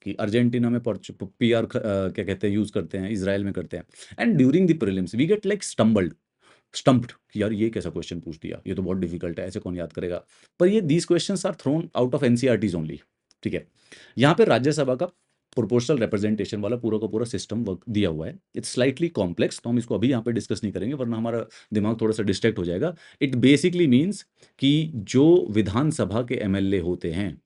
कि अर्जेंटीना में पीआर क्या कहते हैं यूज करते हैं, इजराइल में करते हैं। And during the prelims we get like stumped कि यार ये कैसा क्वेश्चन पूछ दिया, ये तो बहुत डिफिकल्ट है, ऐसे कौन याद करेगा। पर ये these questions are thrown out of NCERTs only. ठीक है। यहाँ पे राज्यसभा का प्रोपोर्शनल रिप्रेजेंटेशन वाला पूरा का पूरा सिस्टम वर्क दिया हुआ है। इट्स स्लाइटली कॉम्प्लेक्स, तो हम इसको अभी यहाँ पे डिस्कस नहीं करेंगे वरना हमारा दिमाग थोड़ा सा डिस्ट्रैक्ट हो जाएगा। इट बेसिकली मीन्स कि जो विधानसभा के एमएलए होते हैं,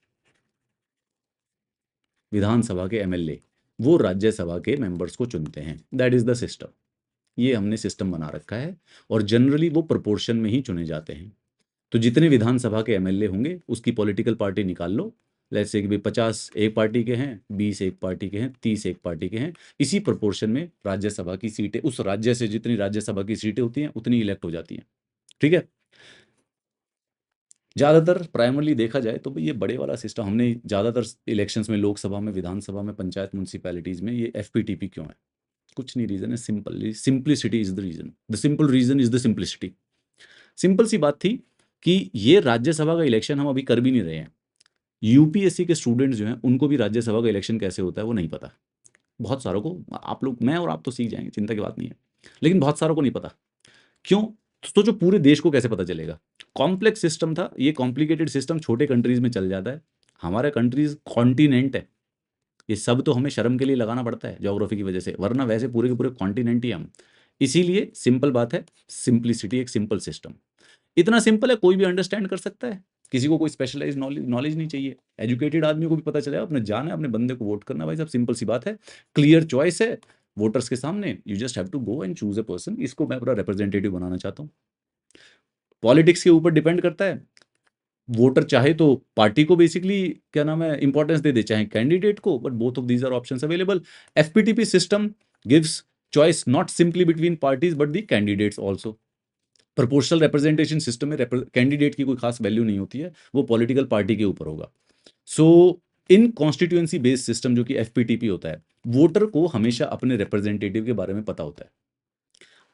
विधानसभा के एमएलए वो राज्यसभा के मेंबर्स को चुनते हैं। That is the system. ये हमने सिस्टम बना रखा है, और जनरली वो प्रोपोर्शन में ही चुने जाते हैं। तो जितने विधानसभा के एमएलए होंगे उसकी पॉलिटिकल पार्टी निकाल लो। लेट्स से कि भाई 50 एक पार्टी के हैं, 20 एक पार्टी के हैं, 30 एक पार्टी के हैं। इसी प्रोपोर्शन में राज्यसभा की सीटें, उस राज्य से जितनी राज्यसभा की सीटें होती हैं उतनी इलेक्ट हो जाती हैं। ठीक है। ज़्यादातर प्राइमरली देखा जाए तो ये बड़े वाला सिस्टम हमने ज़्यादातर इलेक्शंस में, लोकसभा में, विधानसभा में, पंचायत म्यूनसिपैलिटीज़ में ये एफपीटीपी क्यों है? कुछ नहीं, रीज़न है simple, simplicity is the reason, the simple reason is the simplicity. Simple सी बात थी कि ये राज्यसभा का इलेक्शन हम अभी कर भी नहीं रहे हैं। यूपीएससी के स्टूडेंट्स जो हैं उनको भी राज्यसभा का इलेक्शन कैसे होता है वो नहीं पता। बहुत सारों को, आप लोग, मैं और आप तो सीख जाएंगे, चिंता की बात नहीं है, लेकिन बहुत सारों को नहीं पता। क्यों? तो जो पूरे देश को कैसे पता चलेगा? कॉम्प्लेक्स सिस्टम था, ये कॉम्प्लिकेटेड सिस्टम छोटे कंट्रीज में चल जाता है। हमारा कंट्रीज कॉन्टिनेंट है, ये सब तो हमें शर्म के लिए लगाना पड़ता है ज्योग्राफी की वजह से, वरना वैसे पूरे के पूरे कॉन्टिनेंट ही हम। इसीलिए सिंपल बात है, सिंप्लिसिटी, एक सिंपल सिस्टम। इतना सिंपल है, कोई भी अंडरस्टैंड कर सकता है, किसी को कोई स्पेशलाइज नॉलेज नहीं चाहिए। एजुकेटेड आदमी को भी पता चलेगा, अपने जाना है अपने बंदे को वोट करना, भाई साहब सिंपल सी बात है। क्लियर चॉइस है वोटर्स के सामने, you just have to go and choose a person. इसको मैं पूरा रिप्रेजेंटेटिव बनाना चाहता हूँ। पॉलिटिक्स के ऊपर डिपेंड करता है, वोटर चाहे तो पार्टी को बेसिकली क्या नाम है इंपॉर्टेंस दे दे, चाहे कैंडिडेट को, but both of these are options available. FPTP system gives choice not simply between parties but the candidates also. Proportional representation system में कैंडिडेट की कोई खास वैल्यू नहीं होती है, वो पॉलिटिकल पार्टी के ऊपर होगा। सो इन कॉन्स्टिट्यूएंसी बेस्ड सिस्टम जो कि एफपीटीपी होता है, वोटर को हमेशा अपने रिप्रेजेंटेटिव के बारे में पता होता है।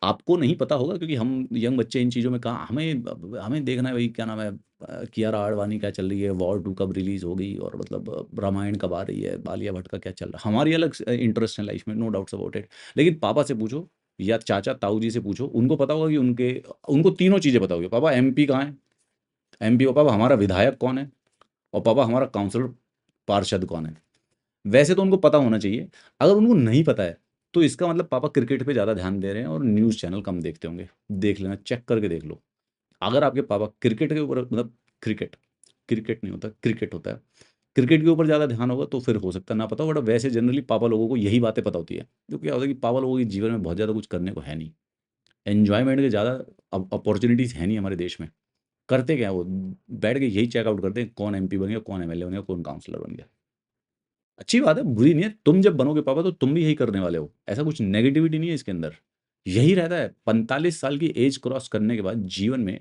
आपको नहीं पता होगा क्योंकि हम यंग बच्चे इन चीज़ों में कहाँ, हमें हमें देखना है भाई क्या नाम है, कियारा आडवाणी क्या चल रही है, वॉर 2 कब रिलीज होगी, और मतलब रामायण कब आ रही है, आलिया भट्ट का क्या चल रहा है। हमारी अलग इंटरेस्ट है लाइफ में, नो डाउट्स अबाउट इट। लेकिन पापा से पूछो या चाचा ताऊ जी से पूछो, उनको पता होगा कि उनको तीनों चीज़ें पता होगी। पापा एमपी कहाँ है, एमपी को पापा हमारा विधायक कौन है, और पापा हमारा काउंसलर पार्षद कौन है। वैसे तो उनको पता होना चाहिए। अगर उनको नहीं पता है तो इसका मतलब पापा क्रिकेट पे ज़्यादा ध्यान दे रहे हैं और न्यूज़ चैनल कम देखते होंगे। देख लेना, चेक करके देख लो। अगर आपके पापा क्रिकेट के ऊपर, मतलब क्रिकेट क्रिकेट नहीं होता, क्रिकेट होता है, क्रिकेट के ऊपर ज़्यादा ध्यान होगा तो फिर हो सकता है ना पता हो, बट वैसे जनरली पापा लोगों को यही बातें पता होती है। जो क्या होता है कि पापा लोगों के जीवन में बहुत ज़्यादा कुछ करने को है नहीं, एन्जॉयमेंट के ज़्यादा अपॉर्चुनिटीज़ है नहीं हमारे देश में। करते क्या है वो, बैठ के यही चेकआउट करते हैं कौन एमपी बन गया, कौन एमएलए बन गया, कौन काउंसलर बन गया। अच्छी बात है, बुरी नहीं है। तुम जब बनोगे पापा तो तुम भी यही करने वाले हो, ऐसा कुछ नेगेटिविटी नहीं है इसके अंदर। यही रहता है, 45 साल की एज क्रॉस करने के बाद जीवन में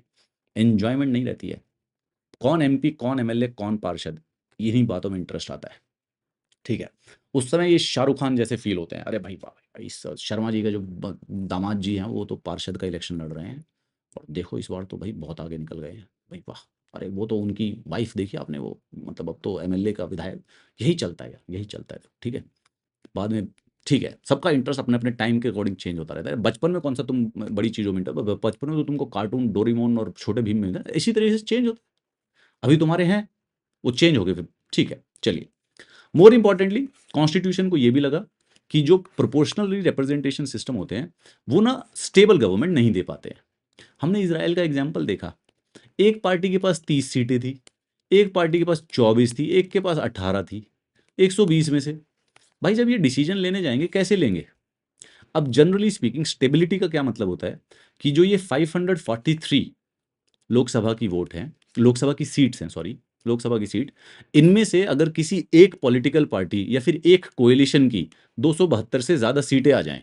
एन्जॉयमेंट नहीं रहती है। कौन एमपी, कौन एमएलए, कौन पार्षद, इन्हीं बातों में इंटरेस्ट आता है। ठीक है। उस समय ये शाहरुख खान जैसे फील होते हैं, अरे भाई वाह भाई, इस शर्मा जी का जो दामाद जी हैं वो तो पार्षद का इलेक्शन लड़ रहे हैं, और देखो इस बार तो भाई बहुत आगे निकल गए हैं भाई, वाह। अरे वो तो उनकी वाइफ देखी आपने, वो मतलब अब तो एमएलए का विधायक। यही चलता है यार, यही चलता है। ठीक है। बाद में ठीक है, सबका इंटरेस्ट अपने अपने टाइम के अकॉर्डिंग चेंज होता रहता है। बचपन में कौन सा तुम बड़ी चीज़ों में बचपन में तो तुमको कार्टून डोरेमोन और छोटे भीम मिलता है, इसी तरीके से चेंज होता है। अभी तुम्हारे हैं, वो चेंज हो गए फिर। ठीक है, चलिए। मोर इंपॉर्टेंटली कॉन्स्टिट्यूशन को ये भी लगा कि जो प्रोपोर्शनल रिप्रेजेंटेशन सिस्टम होते हैं वो ना स्टेबल गवर्नमेंट नहीं दे पाते हैं। हमने इसराइल का एग्जाम्पल देखा, एक पार्टी के पास 30 सीटें थी, एक पार्टी के पास 24 थी, एक के पास 18 थी, 120 में से। भाई जब ये डिसीजन लेने जाएंगे कैसे लेंगे? अब जनरली स्पीकिंग स्टेबिलिटी का क्या मतलब होता है कि जो ये 543 लोकसभा की वोट हैं, लोकसभा की सीट्स हैं, सॉरी, लोकसभा की सीट, इनमें से अगर किसी एक पॉलिटिकल पार्टी या फिर एक कोएलिशन की 272 से ज़्यादा सीटें आ जाएं,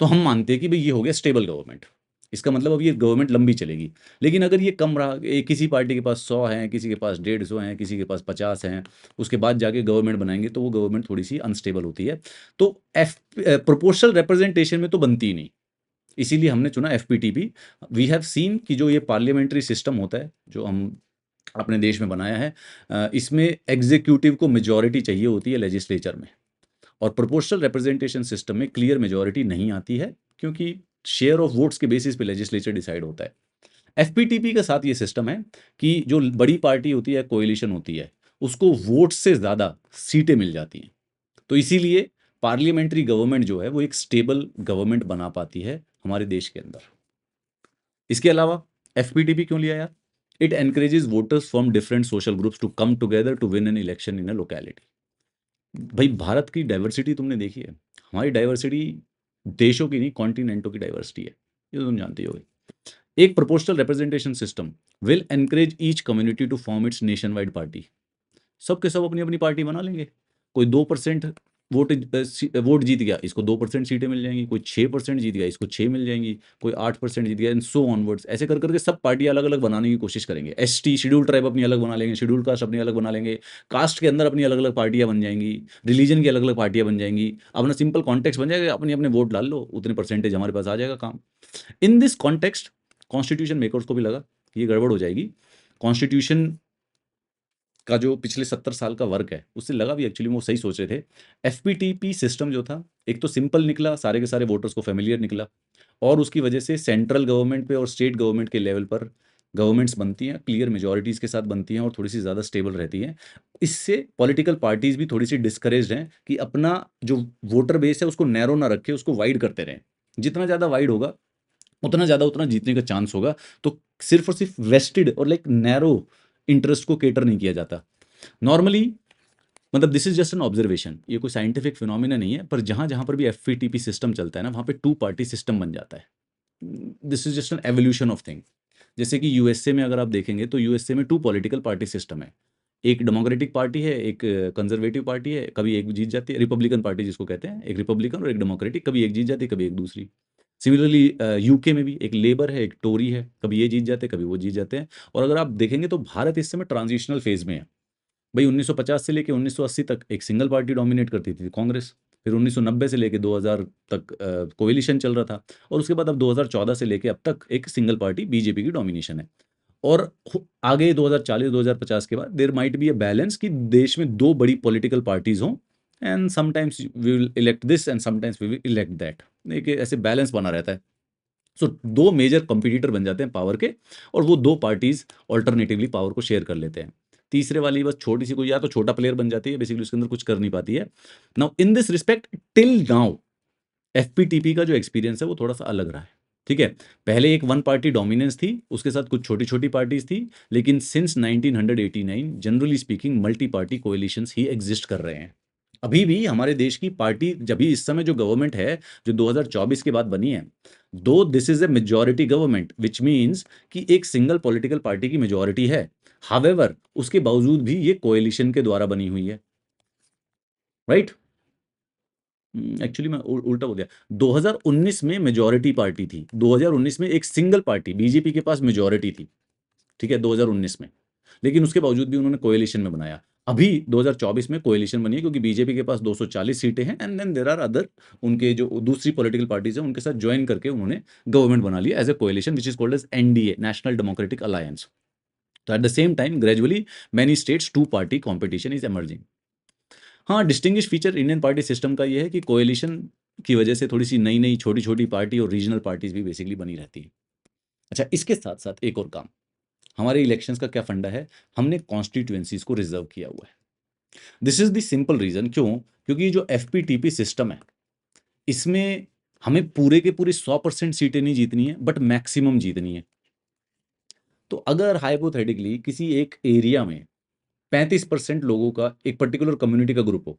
तो हम मानते हैं कि भाई ये हो गया स्टेबल गवर्नमेंट। इसका मतलब अब ये गवर्नमेंट लंबी चलेगी। लेकिन अगर ये कम रहा, किसी पार्टी के पास 100 हैं, किसी के पास 150 हैं, किसी के पास 50 हैं, उसके बाद जाके गवर्नमेंट बनाएंगे, तो वो गवर्नमेंट थोड़ी सी अनस्टेबल होती है। तो प्रोपोर्शनल रिप्रेजेंटेशन में तो बनती ही नहीं। इसीलिए हमने चुना एफपीटीपी। वी हैव सीन कि जो ये पार्लियामेंट्री सिस्टम होता है जो हम अपने देश में बनाया है, इसमें एग्जीक्यूटिव को मेजॉरिटी चाहिए होती है लेजिस्लेचर में, और प्रोपोर्शनल रिप्रेजेंटेशन सिस्टम में क्लियर मेजॉरिटी नहीं आती है, क्योंकि शेयर ऑफ वोट्स के बेसिस पे लेजिस्लेचर डिसाइड होता है। एफपीटीपी के साथ ये सिस्टम है कि जो बड़ी पार्टी होती है, कोएलिशन होती है, उसको वोट से ज़्यादा सीटें मिल जाती हैं। तो इसीलिए पार्लियामेंट्री गवर्नमेंट जो है वो एक स्टेबल गवर्नमेंट बना पाती है हमारे देश के अंदर। इसके अलावा एफपीटीपी क्यों लिया यार? It encourages voters from different social groups to come together to win an election in a locality. भाई भारत की डाइवर्सिटी तुमने देखी है? हमारी डाइवर्सिटी देशों की नहीं, कॉन्टिनेंटों की डाइवर्सिटी है, ये तो तुम जानते ही होगे। एक proportional representation system will encourage each community to form its nation wide party. सब के सब अपनी अपनी पार्टी बना लेंगे। कोई 2% वोट जीत गया, इसको 2% सीटें मिल जाएंगी। कोई 6% जीत गया, इसको 6 मिल जाएंगी। कोई 8% जीत गया, एंड सो ऑनवर्ड्स। ऐसे कर करके सब पार्टी अलग अलग बनाने की कोशिश करेंगे। एसटी शेड्यूल ट्राइब अपनी अलग बना लेंगे, शेड्यूल कास्ट अपनी अलग बना लेंगे, कास्ट के अंदर अपनी अलग अलग पार्टियां बन जाएंगी, रिलीजन की अलग अलग पार्टियां बन जाएंगी। अपना सिंपल कॉन्टेक्स्ट बन जाएगा, अपने अपने वोट डाल लो, उतने परसेंटेज हमारे पास आ जाएगा काम। In this context constitution makers को भी लगा कि ये गड़बड़ हो जाएगी। कॉन्स्टिट्यूशन का जो पिछले 70 साल का वर्क है, उससे लगा भी एक्चुअली वो सही सोच रहे थे। एफपीटीपी सिस्टम जो था, एक तो सिंपल निकला, सारे के सारे वोटर्स को फेमिलियर निकला, और उसकी वजह से सेंट्रल गवर्नमेंट पे और स्टेट गवर्नमेंट के लेवल पर गवर्नमेंट्स बनती हैं, क्लियर मेजॉरिटीज़ के साथ बनती हैं और थोड़ी सी ज़्यादा स्टेबल रहती हैं। इससे पॉलिटिकल पार्टीज भी थोड़ी सी डिस्करेज्ड हैं कि अपना जो वोटर बेस है उसको नैरो ना रखे, उसको वाइड करते रहें। जितना ज़्यादा वाइड होगा उतना ज़्यादा उतना जीतने का चांस होगा। तो सिर्फ और सिर्फ वेस्टेड और लाइक नैरो इंटरेस्ट को केटर नहीं किया जाता नॉर्मली। मतलब this is just an observation, ये कोई साइंटिफिक फिनोमिना नहीं है, पर जहां जहां पर भी एफपीटीपी सिस्टम चलता है ना, वहां पे 2 पार्टी सिस्टम बन जाता है। This is just an evolution of thing. जैसे कि यूएसए में अगर आप देखेंगे तो यूएसए में 2 पॉलिटिकल पार्टी सिस्टम है। एक डेमोक्रेटिक पार्टी है, एक कंजर्वेटिव पार्टी है। कभी एक जीत जाती है, रिपब्लिकन पार्टी जिसको कहते हैं, एक रिपब्लिकन और एक डेमोक्रेटिक। कभी एक जीत जाती है, कभी एक दूसरी। सिमिलरली यूके में भी एक लेबर है, एक टोरी है। कभी ये जीत जाते हैं, कभी वो जीत जाते हैं। और अगर आप देखेंगे तो भारत इस समय ट्रांजिशनल फेज में है। भाई 1950 से लेके 1980 तक एक सिंगल पार्टी डोमिनेट करती थी, कांग्रेस। फिर 1990 से लेके 2000 तक कोएलिशन चल रहा था, और उसके बाद अब 2014 से लेके अब तक एक सिंगल पार्टी बीजेपी की डोमिनेशन है। और आगे 2040 2050 के बाद there might be a balance कि देश में 2 बड़ी पॉलिटिकल पार्टीज हों, and sometimes we will elect this and sometimes we will elect that. एक ऐसे बैलेंस बना रहता है। सो 2 मेजर कंपटीटर बन जाते हैं पावर के, और वो 2 पार्टीज ऑल्टरनेटिवली पावर को शेयर कर लेते हैं। तीसरे वाली बस छोटी सी कोई या तो छोटा प्लेयर बन जाती है, बेसिकली उसके अंदर कुछ कर नहीं पाती है। Now in this respect till now FPTP का जो एक्सपीरियंस है वो थोड़ा सा अलग रहा है। ठीक है, पहले एक 1 पार्टी डोमिनेंस थी, उसके साथ कुछ छोटी छोटी पार्टीज थी, लेकिन since 1989 generally speaking multi party coalitions ही एग्जिस्ट कर रहे हैं। अभी भी हमारे देश की पार्टी, जब भी इस समय जो गवर्नमेंट है जो 2024 के बाद बनी है, दो this is a majority government which means कि एक सिंगल पॉलिटिकल पार्टी की मेजॉरिटी है। हावेवर उसके बावजूद भी ये कोएलिशन के द्वारा बनी हुई है, राइट? एक्चुअली मैं उल्टा बोल दिया। 2019 में मेजॉरिटी पार्टी थी, 2019 में एक सिंगल पार्टी बीजेपी के पास मेजॉरिटी थी, ठीक है, 2019 में। लेकिन उसके बावजूद भी उन्होंने कोएलिशन में बनाया। अभी 2024 में कोएलिशन बनी है क्योंकि बीजेपी के पास 240 सीटें हैं, and then there are other, उनके जो दूसरी पॉलिटिकल पार्टीज हैं उनके साथ ज्वाइन करके उन्होंने गवर्नमेंट बना लिया as a coalition which is called as NDA, National Democratic Alliance. तो at the same time gradually many states 2 party competition is emerging. हाँ, distinguish feature Indian party system का ये है कि कोएलिशन की वजह से थोड़ी सी नई नई छोटी छोटी पार्टी और रीजनल पार्टीज भी बेसिकली बनी रहती है। अच्छा, इसके साथ साथ एक और काम, हमारे इलेक्शंस का क्या फंडा है, हमने कॉन्स्टिट्यूएंसीज को रिजर्व किया हुआ है। This is the simple reason, क्यों? क्योंकि जो एफपीटीपी सिस्टम है इसमें हमें पूरे के पूरे 100% सीटें नहीं जीतनी है, बट मैक्सिमम जीतनी है। तो अगर हाइपोथेटिकली किसी एक एरिया में 35% लोगों का एक पर्टिकुलर कम्युनिटी का ग्रुप हो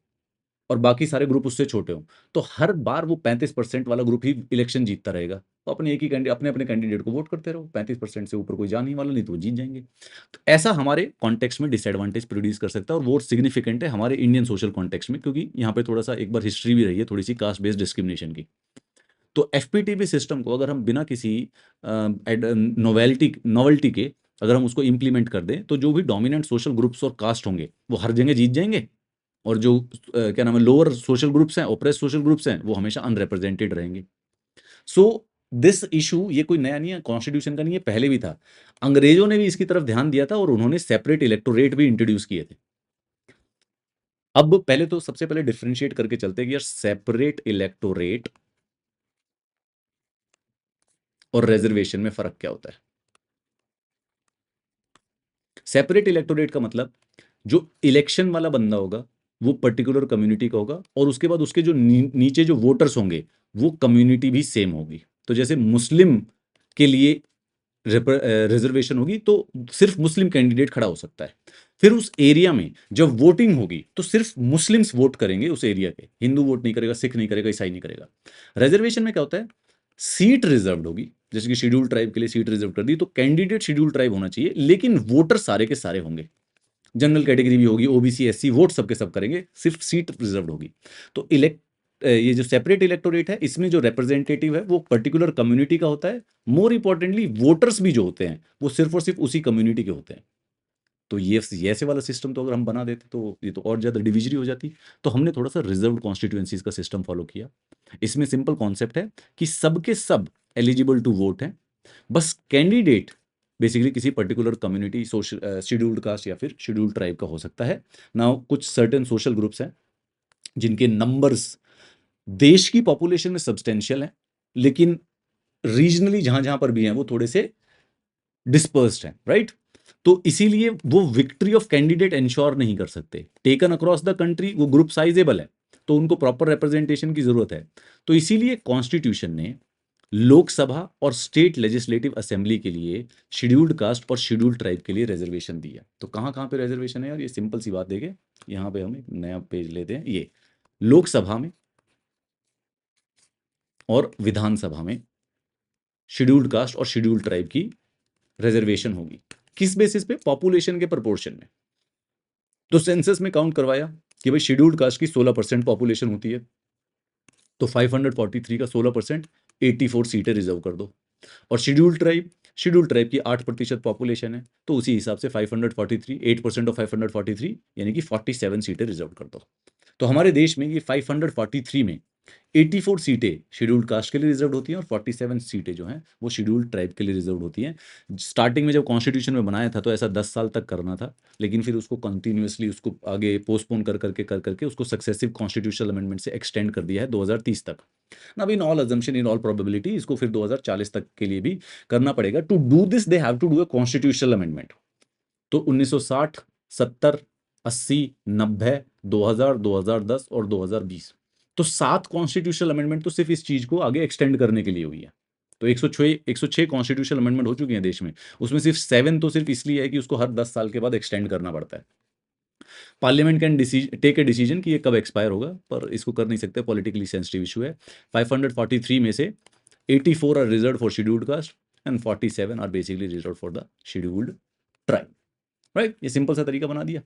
और बाकी सारे ग्रुप उससे छोटे हों, तो हर बार वो 35% वाला ग्रुप ही इलेक्शन जीतता रहेगा। तो अपने एक ही अपने अपने कैंडिडेट को वोट करते रहो, 35% से ऊपर कोई जाने वाला नहीं, तो वो जीत जाएंगे। तो ऐसा हमारे कॉन्टेक्स्ट में डिसएडवांटेज प्रोड्यूस कर सकता है, और वो सिग्निफिकेंट है हमारे इंडियन सोशल कॉन्टेक्स्ट में, क्योंकि यहाँ पे थोड़ा सा एक बार हिस्ट्री भी रही है थोड़ी सी कास्ट बेस्ड डिस्क्रिमिनेशन की। तो एफपीटीबी सिस्टम को अगर हम बिना किसी नोवेल्टी के अगर हम उसको इम्प्लीमेंट कर दें, तो जो भी डोमिनेंट सोशल ग्रुप्स और कास्ट होंगे वो हर जगह जीत जाएंगे, और जो क्या नाम है लोअर सोशल ग्रुप्स हैं, ओप्रेस सोशल ग्रुप्स हैं, वो हमेशा अनरिप्रेजेंटेड रहेंगे। सो दिस इशू ये कोई नया नहीं है, कॉन्स्टिट्यूशन का नहीं है, पहले भी था। अंग्रेजों ने भी इसकी तरफ ध्यान दिया था और उन्होंने सेपरेट इलेक्टोरेट भी इंट्रोड्यूस किए थे। अब पहले तो सबसे पहले डिफरेंशिएट करके चलते हैं कि यार सेपरेट इलेक्टोरेट और रिजर्वेशन में फर्क क्या होता है। सेपरेट इलेक्टोरेट का मतलब जो इलेक्शन वाला बंदा होगा वो पर्टिकुलर कम्युनिटी का होगा, और उसके बाद उसके जो नीचे जो वोटर्स होंगे वो कम्युनिटी भी सेम होगी। तो जैसे मुस्लिम के लिए रिजर्वेशन होगी तो सिर्फ मुस्लिम कैंडिडेट खड़ा हो सकता है। फिर उस एरिया में जब वोटिंग होगी तो सिर्फ मुस्लिम्स वोट करेंगे उस एरिया के, हिंदू वोट नहीं करेगा, सिख नहीं करेगा, ईसाई नहीं करेगा। रिजर्वेशन में क्या होता है, सीट रिजर्व होगी, जैसे कि शेड्यूल ट्राइब के लिए सीट रिजर्व कर दी, तो कैंडिडेट शेड्यूल ट्राइब होना चाहिए, लेकिन वोटर सारे के सारे होंगे। जनरल कैटेगरी भी होगी, ओबीसी एससी वोट सबके सब करेंगे, सिर्फ सीट रिजर्व होगी। तो ये जो सेपरेट इलेक्टोरेट है इसमें जो रिप्रेजेंटेटिव है वो पर्टिकुलर कम्युनिटी का होता है। मोर इंपॉर्टेंटली वोटर्स भी जो होते हैं वो सिर्फ और सिर्फ उसी कम्युनिटी के होते हैं। तो ये ऐसे वाला सिस्टम तो अगर हम बना देते तो ये तो और ज़्यादा डिविजरी हो जाती। तो हमने थोड़ा सा रिजर्व कॉन्स्टिट्यूएंसीज का सिस्टम फॉलो किया। इसमें सिंपल कॉन्सेप्ट है कि सबके सब एलिजिबल टू वोट हैं, बस कैंडिडेट बेसिकली किसी particular community, social scheduled caste या फिर शेड्यूल्ड ट्राइब का हो सकता है ना। कुछ सर्टेन सोशल ग्रुप्स हैं जिनके नंबर्स देश की पॉपुलेशन में सब्सटेंशियल हैं, लेकिन रीजनली जहां जहां पर भी हैं वो थोड़े से डिस्पर्स्ड हैं, राइट। तो इसीलिए वो विक्ट्री ऑफ कैंडिडेट इंश्योर नहीं कर सकते। टेकन अक्रॉस द कंट्री वो ग्रुप साइजेबल है, तो उनको प्रॉपर रिप्रेजेंटेशन की जरूरत है। तो इसीलिए कॉन्स्टिट्यूशन ने लोकसभा और स्टेट लेजिस्लेटिव असेंबली के लिए शेड्यूल्ड कास्ट और शेड्यूल्ड ट्राइब के लिए रिजर्वेशन दिया। तो कहाँ कहाँ पे रिजर्वेशन है यार, ये सिंपल सी बात देखें। यहाँ पे हम एक नया पेज लेते हैं, ये लोकसभा में और विधानसभा में शेड्यूल्ड कास्ट और शेड्यूल्ड ट्राइब की रिजर्वेशन होगी। किस बेसिस पे, पॉपुलेशन के प्रोपोर्शन में। तो सेंसस में काउंट करवाया कि भाई शेड्यूल्ड कास्ट की 16% पॉपुलेशन होती है, तो 543 का 16% 84 सीटें रिजर्व कर दो। और शेड्यूल्ड ट्राइब की 8% पॉपुलेशन है, तो उसी हिसाब से 543 8% ऑफ 543 यानी कि 47 सीटें रिजर्व कर दो। तो हमारे देश में ये 543 में 84 सीटें शेड्यूल्ड कास्ट के लिए रिजर्व होती हैं और 47 सीटें जो हैं वो शेड्यूल्ड ट्राइब के लिए रिजर्व होती हैं। स्टार्टिंग में जब कॉन्स्टिट्यूशन में बनाया था तो ऐसा 10 साल तक करना था, लेकिन फिर उसको कंटिन्यूअसली उसको आगे पोस्टपोन कर करके उसको सक्सेसिव कॉन्स्टिट्यूशनल अमेंडमेंट से एक्सटेंड कर दिया है 2030 तक। अब in all assumption, in all probability इसको फिर 2040 तक के लिए भी करना पड़ेगा। To do this they have to do a constitutional amendment. तो 1960, 70, 80, 90, 2000, 2010 और 2020, तो 7 कॉन्स्टिट्यूशनल अमेंडमेंट तो सिर्फ इस चीज को आगे एक्सटेंड करने के लिए हुई है। तो 106 कॉन्स्टिट्यूशनल अमेंडमेंट हो चुके हैं देश में, उसमें सिर्फ 7 तो सिर्फ इसलिए है कि उसको हर 10 साल के बाद एक्सटेंड करना पड़ता है। Parliament can take a decision कि ये कब एक्सपायर होगा, पर इसको कर नहीं सकते, पॉलिटिकली सेंसिटिव इशू है। 543 में से 84 are reserve for scheduled caste and 47 are basically reserve for the scheduled tribe, right. ये सिंपल सा तरीका बना दिया।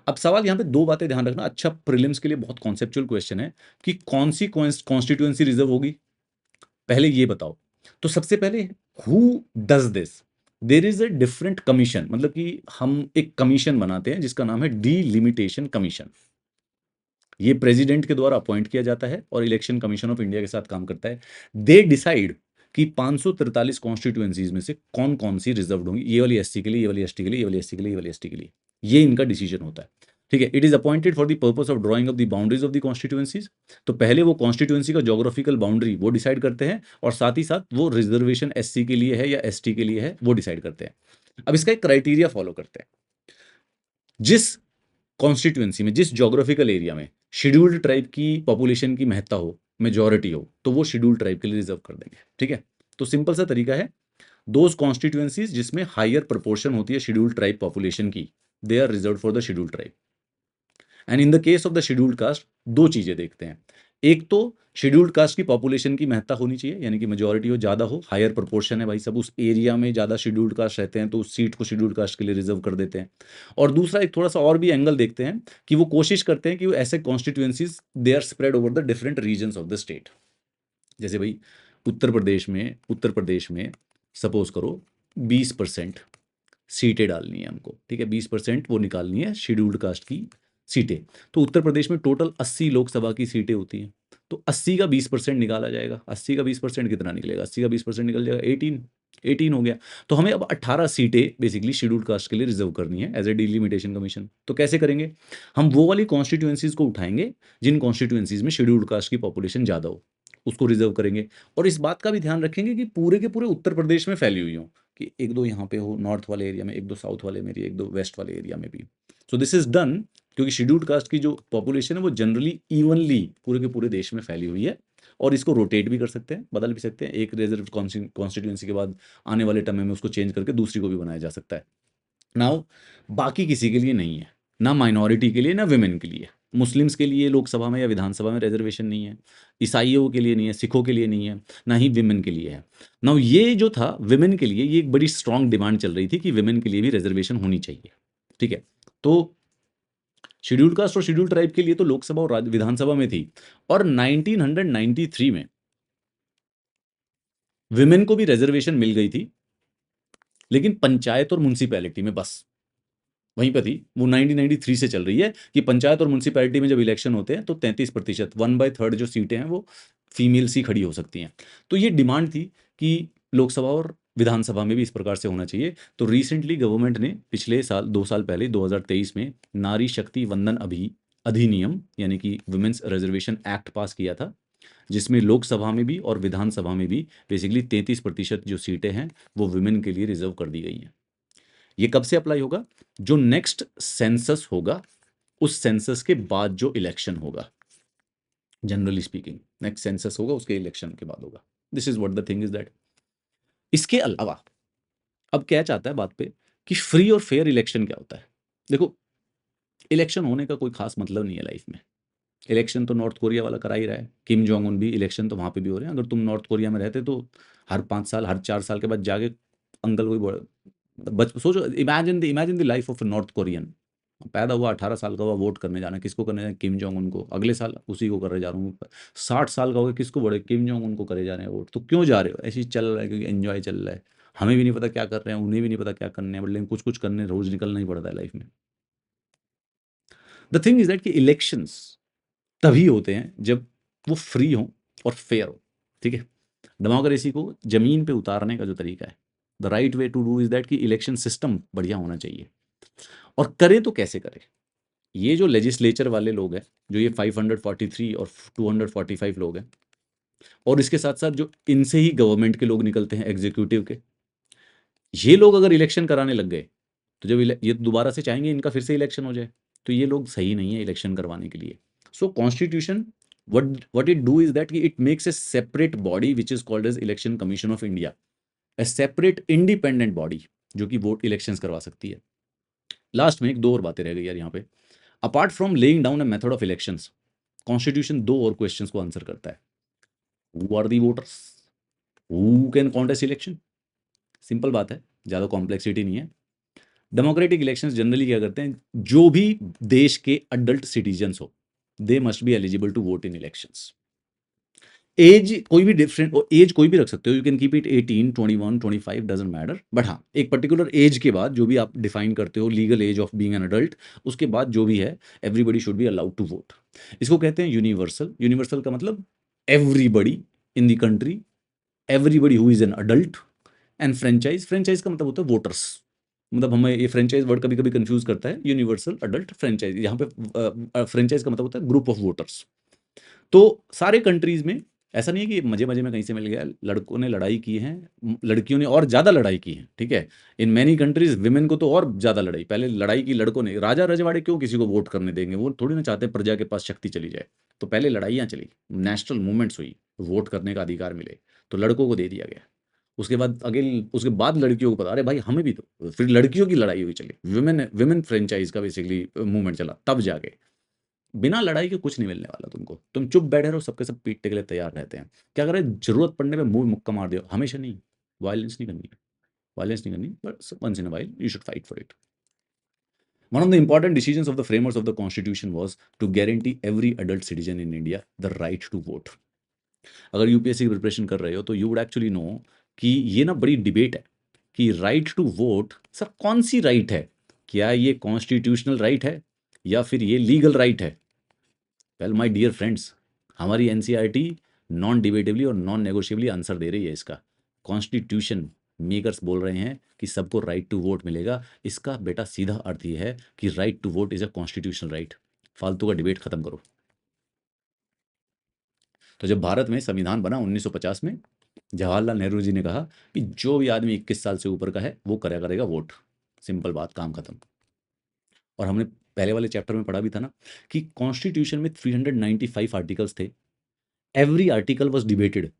अब सवाल यहाँ पे दो बातें ध्यान रखना, अच्छा प्रीलिम्स के लिए बहुत कॉन्सेप्चुअल क्वेश्चन है कि कौन सी कॉन्स्टिट्यूएंसी रिजर्व होगी, पहले ये बताओ। तो सबसे पहले who does this, there is a different commission, मतलब कि हम एक कमीशन बनाते हैं जिसका नाम है डीलिमिटेशन कमीशन। ये प्रेसिडेंट के द्वारा अपॉइंट किया जाता है और इलेक्शन कमीशन ऑफ इंडिया के साथ काम करता है। दे डिसाइड कि 543 कॉन्स्टिट्यूएंसीज में से कौन कौन सी रिजर्व होंगी, ये वाली एससी के लिए, ये वाली एसटी के लिए, ये वाली एससी के लिए, ये वाली एसटी के लिए। ये इनका डिसीजन होता है, ठीक है। It is appointed for the purpose of drying of the boundaries of the constituencies. तो पहले वो कॉन्स्टिट्यूएंसी का जोग्राफिकल बाउंड्री वो डिसाइड करते हैं, और साथ ही साथ वो रिजर्वेशन एससी के लिए है या एसटी के लिए है वो डिसाइड करते हैं। अब इसका एक क्राइटेरिया फॉलो करते हैं। जिस कॉन्स्टिट्यूएंसी में, जिस जोग्राफिकल एरिया में शेड्यूल्ड ट्राइब की पॉपुलेशन की महत्ता हो, मेजॉरिटी हो तो वो शेड्यूल ट्राइब के लिए रिजर्व कर देंगे। ठीक है, तो सिंपल सा तरीका है, दोज कॉन्स्टिट्यूएंसीज जिसमें हायर प्रोपोर्शन होती है शेड्यूल ट्राइब पॉपुलेशन की, they are reserve for the schedule tribe. And in the case of the scheduled caste दो चीजें देखते हैं, एक तो शेड्यूल्ड कास्ट की पॉपुलेशन की महत्ता होनी चाहिए, यानी कि मेजॉरिटी हो, ज्यादा हो, हायर प्रोपोर्शन है भाई, सब उस एरिया में ज्यादा शेड्यूल्ड कास्ट रहते हैं तो उस सीट को शेड्यूल्ड कास्ट के लिए रिजर्व कर देते हैं। और दूसरा एक थोड़ा सा और भी एंगल देखते हैं कि वो कोशिश करते हैं कि वो ऐसे constituencies they are spread over the different regions of the state. जैसे भाई उत्तर प्रदेश में सपोज करो 20% सीटें डालनी है हमको, ठीक है, 20% वो निकालनी है शेड्यूल्ड कास्ट की सीटें। तो उत्तर प्रदेश में टोटल 80 लोकसभा की सीटें होती हैं, तो 80 का 20% निकाला जाएगा। 80 का 20% कितना निकलेगा? 80 का 20% निकल जाएगा 18 हो गया। तो हमें अब 18 सीटें बेसिकली शेड्यूल्ड कास्ट के लिए रिजर्व करनी है एज ए डिलिमिटेशन कमीशन। तो कैसे करेंगे? हम वो वाली कॉन्स्टिट्यूएंसीज को उठाएंगे जिन कॉन्स्टिट्यूएंसीज में शेड्यूल्ड कास्ट की पॉपुलेशन ज़्यादा हो, उसको रिजर्व करेंगे। और इस बात का भी ध्यान रखेंगे कि पूरे के पूरे उत्तर प्रदेश में फैली हुई हो, कि एक दो यहाँ पे हो नॉर्थ वाले एरिया में, एक दो साउथ वाले में, एक दो वेस्ट वाले एरिया में भी। सो दिस इज डन क्योंकि शेड्यूल्ड कास्ट की जो पॉपुलेशन है वो जनरली इवनली पूरे के पूरे देश में फैली हुई है, और इसको रोटेट भी कर सकते हैं, बदल भी सकते हैं, एक रिजर्व कॉन्स्टिट्यूंसी के बाद आने वाले टर्म में उसको चेंज करके दूसरी को भी बनाया जा सकता है। नाउ बाकी किसी के लिए नहीं है, ना माइनॉरिटी के लिए ना विमेन के लिए। मुस्लिम्स के लिए लोकसभा में या विधानसभा में रिजर्वेशन नहीं है, ईसाइयों के लिए नहीं है, सिखों के लिए नहीं है, ना ही विमेन के लिए है। नाउ ये जो था विमेन के लिए, ये एक बड़ी स्ट्रांग डिमांड चल रही थी कि विमेन के लिए भी रिजर्वेशन होनी चाहिए। ठीक है, तो शेड्यूल कास्ट और शेड्यूल ट्राइब के लिए तो लोकसभा और विधानसभा में थी, और 1993 में विमेन को भी रिजर्वेशन मिल गई थी, लेकिन पंचायत और म्यूनसिपैलिटी में बस, वहीं पर थी। वो 1993 से चल रही है कि पंचायत और म्यूनसिपैलिटी में जब इलेक्शन होते हैं तो 33%, 1/3 जो सीटें हैं वो फीमेल्स ही खड़ी हो सकती हैं। तो ये डिमांड थी कि लोकसभा और विधानसभा में भी इस प्रकार से होना चाहिए। तो रिसेंटली गवर्नमेंट ने पिछले साल 2 साल पहले 2023 में नारी शक्ति वंदन अधिनियम यानी कि वुमेन्स रिजर्वेशन एक्ट पास किया था, जिसमें लोकसभा में भी और विधानसभा में भी बेसिकली 33% जो सीटें हैं वो वुमेन के लिए रिजर्व कर दी गई हैं। ये कब से अप्लाई होगा? जो नेक्स्ट सेंसस होगा उस सेंसस के बाद जो इलेक्शन होगा, जनरली स्पीकिंग नेक्स्ट सेंसस होगा उसके इलेक्शन के बाद होगा। This is what the thing is that. इसके अलावा अब क्या चाहता है बात पे कि फ्री और फेयर इलेक्शन क्या होता है। देखो, इलेक्शन होने का कोई खास मतलब नहीं है लाइफ में। इलेक्शन तो नॉर्थ कोरिया वाला करा ही रहा है, किम जोंग उन भी इलेक्शन तो वहाँ पे भी हो रहे हैं। अगर तुम नॉर्थ कोरिया में रहते तो हर 5 साल हर 4 साल के बाद जाके अंकल कोई सोचो, imagine the life of north Korean. पैदा हुआ 18 साल का हुआ, वोट करने जाना, किसको करने जाना? किम जोंग उनको। अगले साल उसी को करे जा रहा हूँ। 60 साल का हो गया, किसको बड़े? किम जोंग उनको करे जा रहे हैं वोट। तो क्यों जा रहे हो? ऐसे ही चल रहा है क्योंकि एंजॉय चल रहा है। हमें भी नहीं पता क्या कर रहे हैं, उन्हें भी नहीं पता क्या करने हैं, बट लेकिन कुछ कुछ करने रोज निकलना ही पड़ता है लाइफ में। द थिंग इज दैट कि इलेक्शंस तभी होते हैं जब वो फ्री हो और फेयर हो। ठीक है, डेमोक्रेसी को जमीन पे उतारने का जो तरीका है, the right way to do is that कि इलेक्शन सिस्टम बढ़िया होना चाहिए। और करे तो कैसे करे? ये जो लेजिस्लेचर वाले लोग हैं, जो ये 543 और 245 लोग हैं, और इसके साथ साथ जो इनसे ही गवर्नमेंट के लोग निकलते हैं एग्जीक्यूटिव के, ये लोग अगर इलेक्शन कराने लग गए तो जब ये दोबारा से चाहेंगे इनका फिर से इलेक्शन हो जाए, तो ये लोग सही नहीं है इलेक्शन करवाने के लिए। सो constitution what it do is that it makes a separate body which is called as Election Commission of India, a separate independent body जो कि वोट इलेक्शंस करवा सकती है। लास्ट में एक दो और बातें रह गई यार यहाँ पे। Apart from laying down a method of elections, constitution दो और क्वेश्चंस को आंसर करता है। Who are the voters, who can contest election. Simple बात है, ज़्यादा कॉम्प्लेक्सिटी नहीं है। डेमोक्रेटिक इलेक्शंस जनरली क्या करते हैं, जो भी देश के अडल्ट सिटीजन्स हो they must be eligible to vote in elections. Age कोई भी डिफरेंट, एज कोई भी रख सकते हो, you can keep it 18, 21, 25, doesn't matter, but हाँ एक पर्टिकुलर एज के बाद जो भी आप डिफाइन करते हो legal age of being an adult, उसके बाद जो भी है everybody should be allowed to vote. इसको कहते हैं यूनिवर्सल। यूनिवर्सल का मतलब everybody in the country, everybody who is an adult. And franchise, franchise का मतलब होता है वोटर्स। मतलब हमें ये फ्रेंचाइज वर्ड कभी कभी कंफ्यूज करता है, यूनिवर्सल अडल्ट फ्रेंचाइज। यहाँ पे फ्रेंचाइज का मतलब होता है ग्रुप ऑफ वोटर्स। तो सारे कंट्रीज में ऐसा नहीं है कि मजे मजे में कहीं से मिल गया, लड़कों ने लड़ाई की है, लड़कियों ने और ज़्यादा लड़ाई की है, ठीक है। इन मैनी कंट्रीज विमेन को तो और ज़्यादा लड़ाई, पहले लड़ाई की लड़कों ने। राजा रजवाड़े क्यों किसी को वोट करने देंगे, वो थोड़ी ना चाहते प्रजा के पास शक्ति चली जाए। तो पहले लड़ाइयाँ चली, नेशनल मूवमेंट्स हुई, वोट करने का अधिकार मिले, तो लड़कों को दे दिया गया। उसके बाद लड़कियों को पता, अरे भाई हमें भी तो, फिर लड़कियों की लड़ाई हुई चली, विमेन विमेन फ्रेंचाइज का बेसिकली मूवमेंट चला, तब जाके। बिना लड़ाई के कुछ नहीं मिलने वाला तुमको, तुम चुप बैठे रहो, सबके सब पीटने के लिए तैयार रहते हैं। क्या करें, जरूरत पड़ने पे मुंह मुक्का मार दियो, हमेशा नहीं। वायलेंस नहीं करनी, वायलेंस नहीं करनी, but once in a while you should fight for it. One of the important decisions of the framers of the constitution was to guarantee every adult citizen in India the right to vote. अगर UPSC की preparation कर रहे हो तो you would actually no कि ये ना बड़ी डिबेट है कि राइट टू वोट, सर कौन सी राइट है? क्या ये कॉन्स्टिट्यूशनल राइट है या फिर ये लीगल राइट है? वेल माय डियर फ्रेंड्स, हमारी एनसीईआरटी नॉन डिबेटेबली और नॉन नेगोशिएबली आंसर दे रही है इसका। कॉन्स्टिट्यूशन मेकर्स बोल रहे हैं कि सबको राइट टू वोट मिलेगा। इसका बेटा सीधा अर्थ ये है कि right to vote is a constitutional right. फालतू का डिबेट खत्म करो। तो जब भारत में संविधान बना 1950 में, जवाहरलाल नेहरू जी ने कहा कि जो भी आदमी 21 साल से ऊपर का है वो करेगा करेगा वोट। सिंपल बात, काम खत्म। और हमने पहले वाले चैप्टर में पढ़ा भी था ना कि कॉन्स्टिट्यूशन में 395 आर्टिकल्स थे। Every article was debated.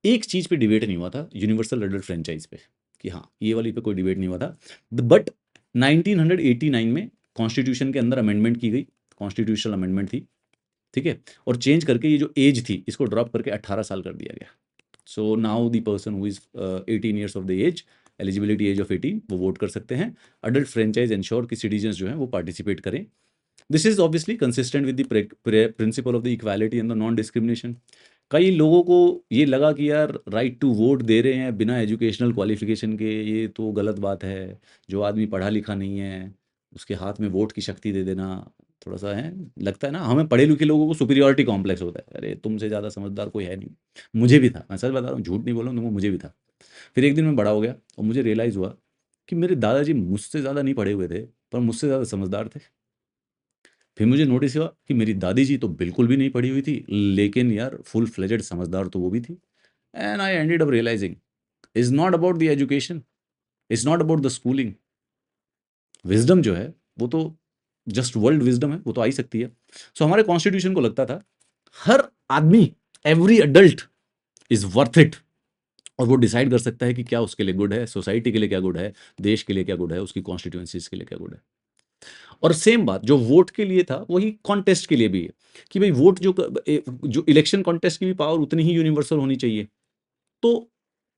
एक चीज पे डिबेट नहीं हुआ था, यूनिवर्सल एडल्ट फ्रेंचाइज पे, कि हाँ ये वाली पे कोई डिबेट नहीं हुआ था। बट 1989 में कॉन्स्टिट्यूशन के अंदर अमेंडमेंट की गई, कॉन्स्टिट्यूशनल अमेंडमेंट थी, ठीक है। और चेंज करके ये जो एज थी इसको ड्रॉप करके 18 साल कर दिया गया। So now the person who is 18 years of the age, eligibility age of 18, वो वोट कर सकते हैं। अडल्ट फ्रेंचाइज इंश्योर कि सिटीजन्स जो हैं वो पार्टिसिपेट करें। This is obviously consistent with the principle of the equality and the non discrimination. कई लोगों को ये लगा कि यार राइट टू वोट दे रहे हैं बिना एजुकेशनल क्वालिफिकेशन के, ये तो गलत बात है। जो आदमी पढ़ा लिखा नहीं है उसके हाथ में वोट की शक्ति दे देना थोड़ा सा है, लगता है ना। हमें पढ़े लिखे लोगों को सुपीरियॉरिटी कॉम्प्लेक्स होता है, अरे तुमसे ज़्यादा समझदार कोई है नहीं। मुझे भी था, मैं सच बता रहा हूँ, झूठ नहीं बोल रहा हूँ तुमको, मुझे भी था। फिर एक दिन मैं बड़ा हो गया और मुझे रियलाइज़ हुआ कि मेरे दादाजी मुझसे ज़्यादा नहीं पढ़े हुए थे, पर मुझसे ज़्यादा समझदार थे। फिर मुझे नोटिस हुआ कि मेरी दादी जी तो बिल्कुल भी नहीं पढ़ी हुई थी, लेकिन यार फुल फ्लेजेड समझदार तो वो भी थी। And I ended up realizing, is not about the education, is not about the schooling. Wisdom जो है वो तो जस्ट वर्ल्ड विजडम है, वो तो आ ही सकती है। सो हमारे कॉन्स्टिट्यूशन को लगता था हर आदमी, every adult is worth it, और वो डिसाइड कर सकता है कि क्या उसके लिए गुड है, सोसाइटी के लिए क्या गुड है, देश के लिए क्या गुड है, उसकी कॉन्स्टिट्यूएंसीज के लिए क्या गुड है। और सेम बात जो वोट के लिए था वही कॉन्टेस्ट के लिए भी है कि भाई वोट जो इलेक्शन कॉन्टेस्ट की भी पावर उतनी ही यूनिवर्सल होनी चाहिए। तो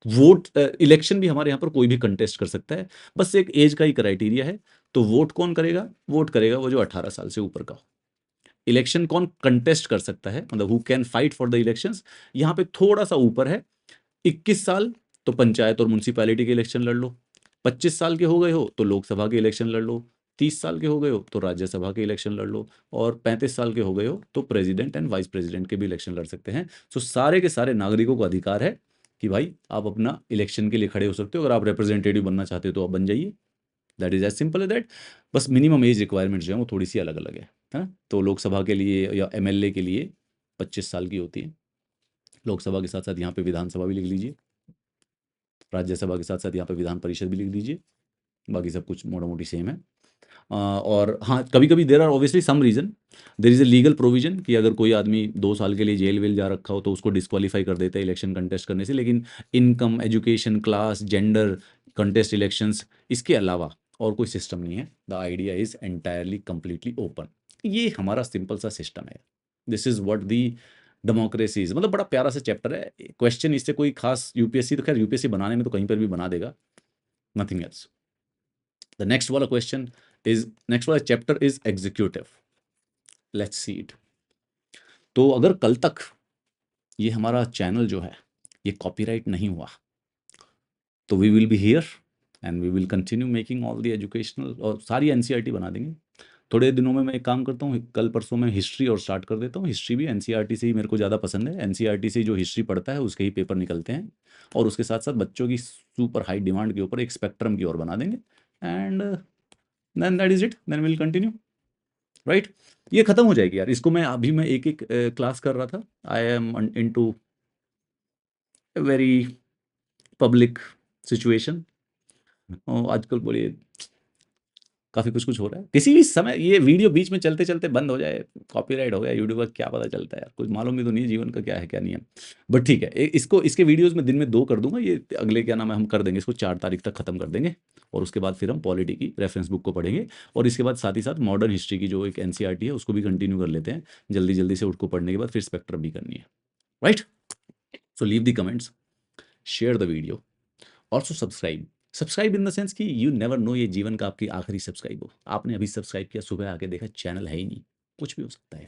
वोट इलेक्शन भी हमारे यहाँ पर कोई भी कंटेस्ट कर सकता है, बस एक एज का ही क्राइटेरिया है। तो वोट कौन करेगा? वोट करेगा वो जो 18 साल से ऊपर का हो। इलेक्शन कौन कंटेस्ट कर सकता है, मतलब who can fight for the elections, यहाँ पे थोड़ा सा ऊपर है। 21 साल तो पंचायत और म्यूनसिपैलिटी के इलेक्शन लड़ लो, 25 साल के हो गए हो तो लोकसभा के इलेक्शन लड़ लो, 30 साल के हो गए हो तो राज्यसभा के इलेक्शन लड़ लो, और 35 साल के हो गए हो तो प्रेसिडेंट एंड वाइस प्रेसिडेंट के भी इलेक्शन लड़ सकते हैं। सो सारे के सारे नागरिकों को अधिकार है कि भाई आप अपना इलेक्शन के लिए खड़े हो सकते हो, अगर आप रिप्रेजेंटेटिव बनना चाहते हो तो आप बन जाइए। That is as simple as that. बस मिनिमम एज रिक्वायरमेंट जो है वो थोड़ी सी अलग अलग है ना। तो लोकसभा के लिए या एमएलए के लिए 25 साल की होती है। लोकसभा के साथ साथ यहाँ पे विधानसभा भी लिख लीजिए, राज्यसभा के साथ साथ यहाँ पे विधान परिषद भी लिख दीजिए, बाकी सब कुछ मोटा मोटी सेम है। और हाँ, कभी कभी there are obviously some reason, there is a legal provision कि अगर कोई आदमी 2 साल के लिए जेल वेल जा रखा हो तो उसको डिस्क्वालीफाई कर देते हैं इलेक्शन कंटेस्ट करने से। लेकिन income, education, class, gender, contest elections, इसके अलावा और कोई सिस्टम नहीं है। The idea is entirely completely open. ये हमारा सिंपल सा सिस्टम है। This is what the democracy is. मतलब बड़ा प्यारा सा चैप्टर है। क्वेश्चन इससे कोई खास, यूपीएससी तो खैर यूपीएससी बनाने में तो कहीं पर भी बना देगा, नथिंग एल्स। द नेक्स्ट वाला क्वेश्चन इज, नेक्स्ट वाला chapter is executive. Let's see it. तो अगर कल तक ये हमारा चैनल जो है ये कॉपीराइट नहीं हुआ तो we will be here and we will continue making all the educational, और सारी एनसीईआरटी बना देंगे। थोड़े दिनों में मैं एक काम करता हूँ, कल परसों में हिस्ट्री और स्टार्ट कर देता हूँ। हिस्ट्री भी एनसीईआरटी से ही मेरे को ज़्यादा पसंद है। एनसीईआरटी से जो हिस्ट्री पढ़ता है उसके ही पेपर निकलते हैं, और उसके साथ साथ बच्चों की सुपर हाई डिमांड के ऊपर एक स्पेक्ट्रम की ओर बना देंगे। And then that is it, then will continue, right. ये खत्म हो जाएगी यार। इसको मैं अभी मैं एक एक क्लास कर रहा था। I am into very public situation. आजकल बोलिए काफ़ी कुछ हो रहा है। किसी भी समय ये वीडियो बीच में चलते-चलते बंद हो जाए, कॉपीराइट हो गया यूट्यूब का, क्या पता चलता है यार, कुछ मालूम भी तो नहीं है जीवन का क्या है, क्या नहीं है। बट ठीक है, इसको इसके वीडियोज़ मैं दिन में 2 कर दूँगा, ये अगले क्या नाम है हम कर देंगे, इसको 4 तारीख तक खत्म कर देंगे और उसके बाद फिर हम पॉलिटी की रेफरेंस बुक को पढ़ेंगे और इसके बाद साथ ही साथ मॉडर्न हिस्ट्री की जो एक एनसीईआरटी है उसको भी कंटिन्यू कर लेते हैं। जल्दी-जल्दी से उसको पढ़ने के बाद फिर स्पेक्ट्रम भी करनी है, right? So leave the comments, share the video, also subscribe. Subscribe in the sense कि यू नेवर नो ये जीवन का आपकी आखिरी सब्सक्राइब हो। आपने अभी सब्सक्राइब किया, सुबह आके देखा चैनल है ही नहीं, कुछ भी हो सकता है।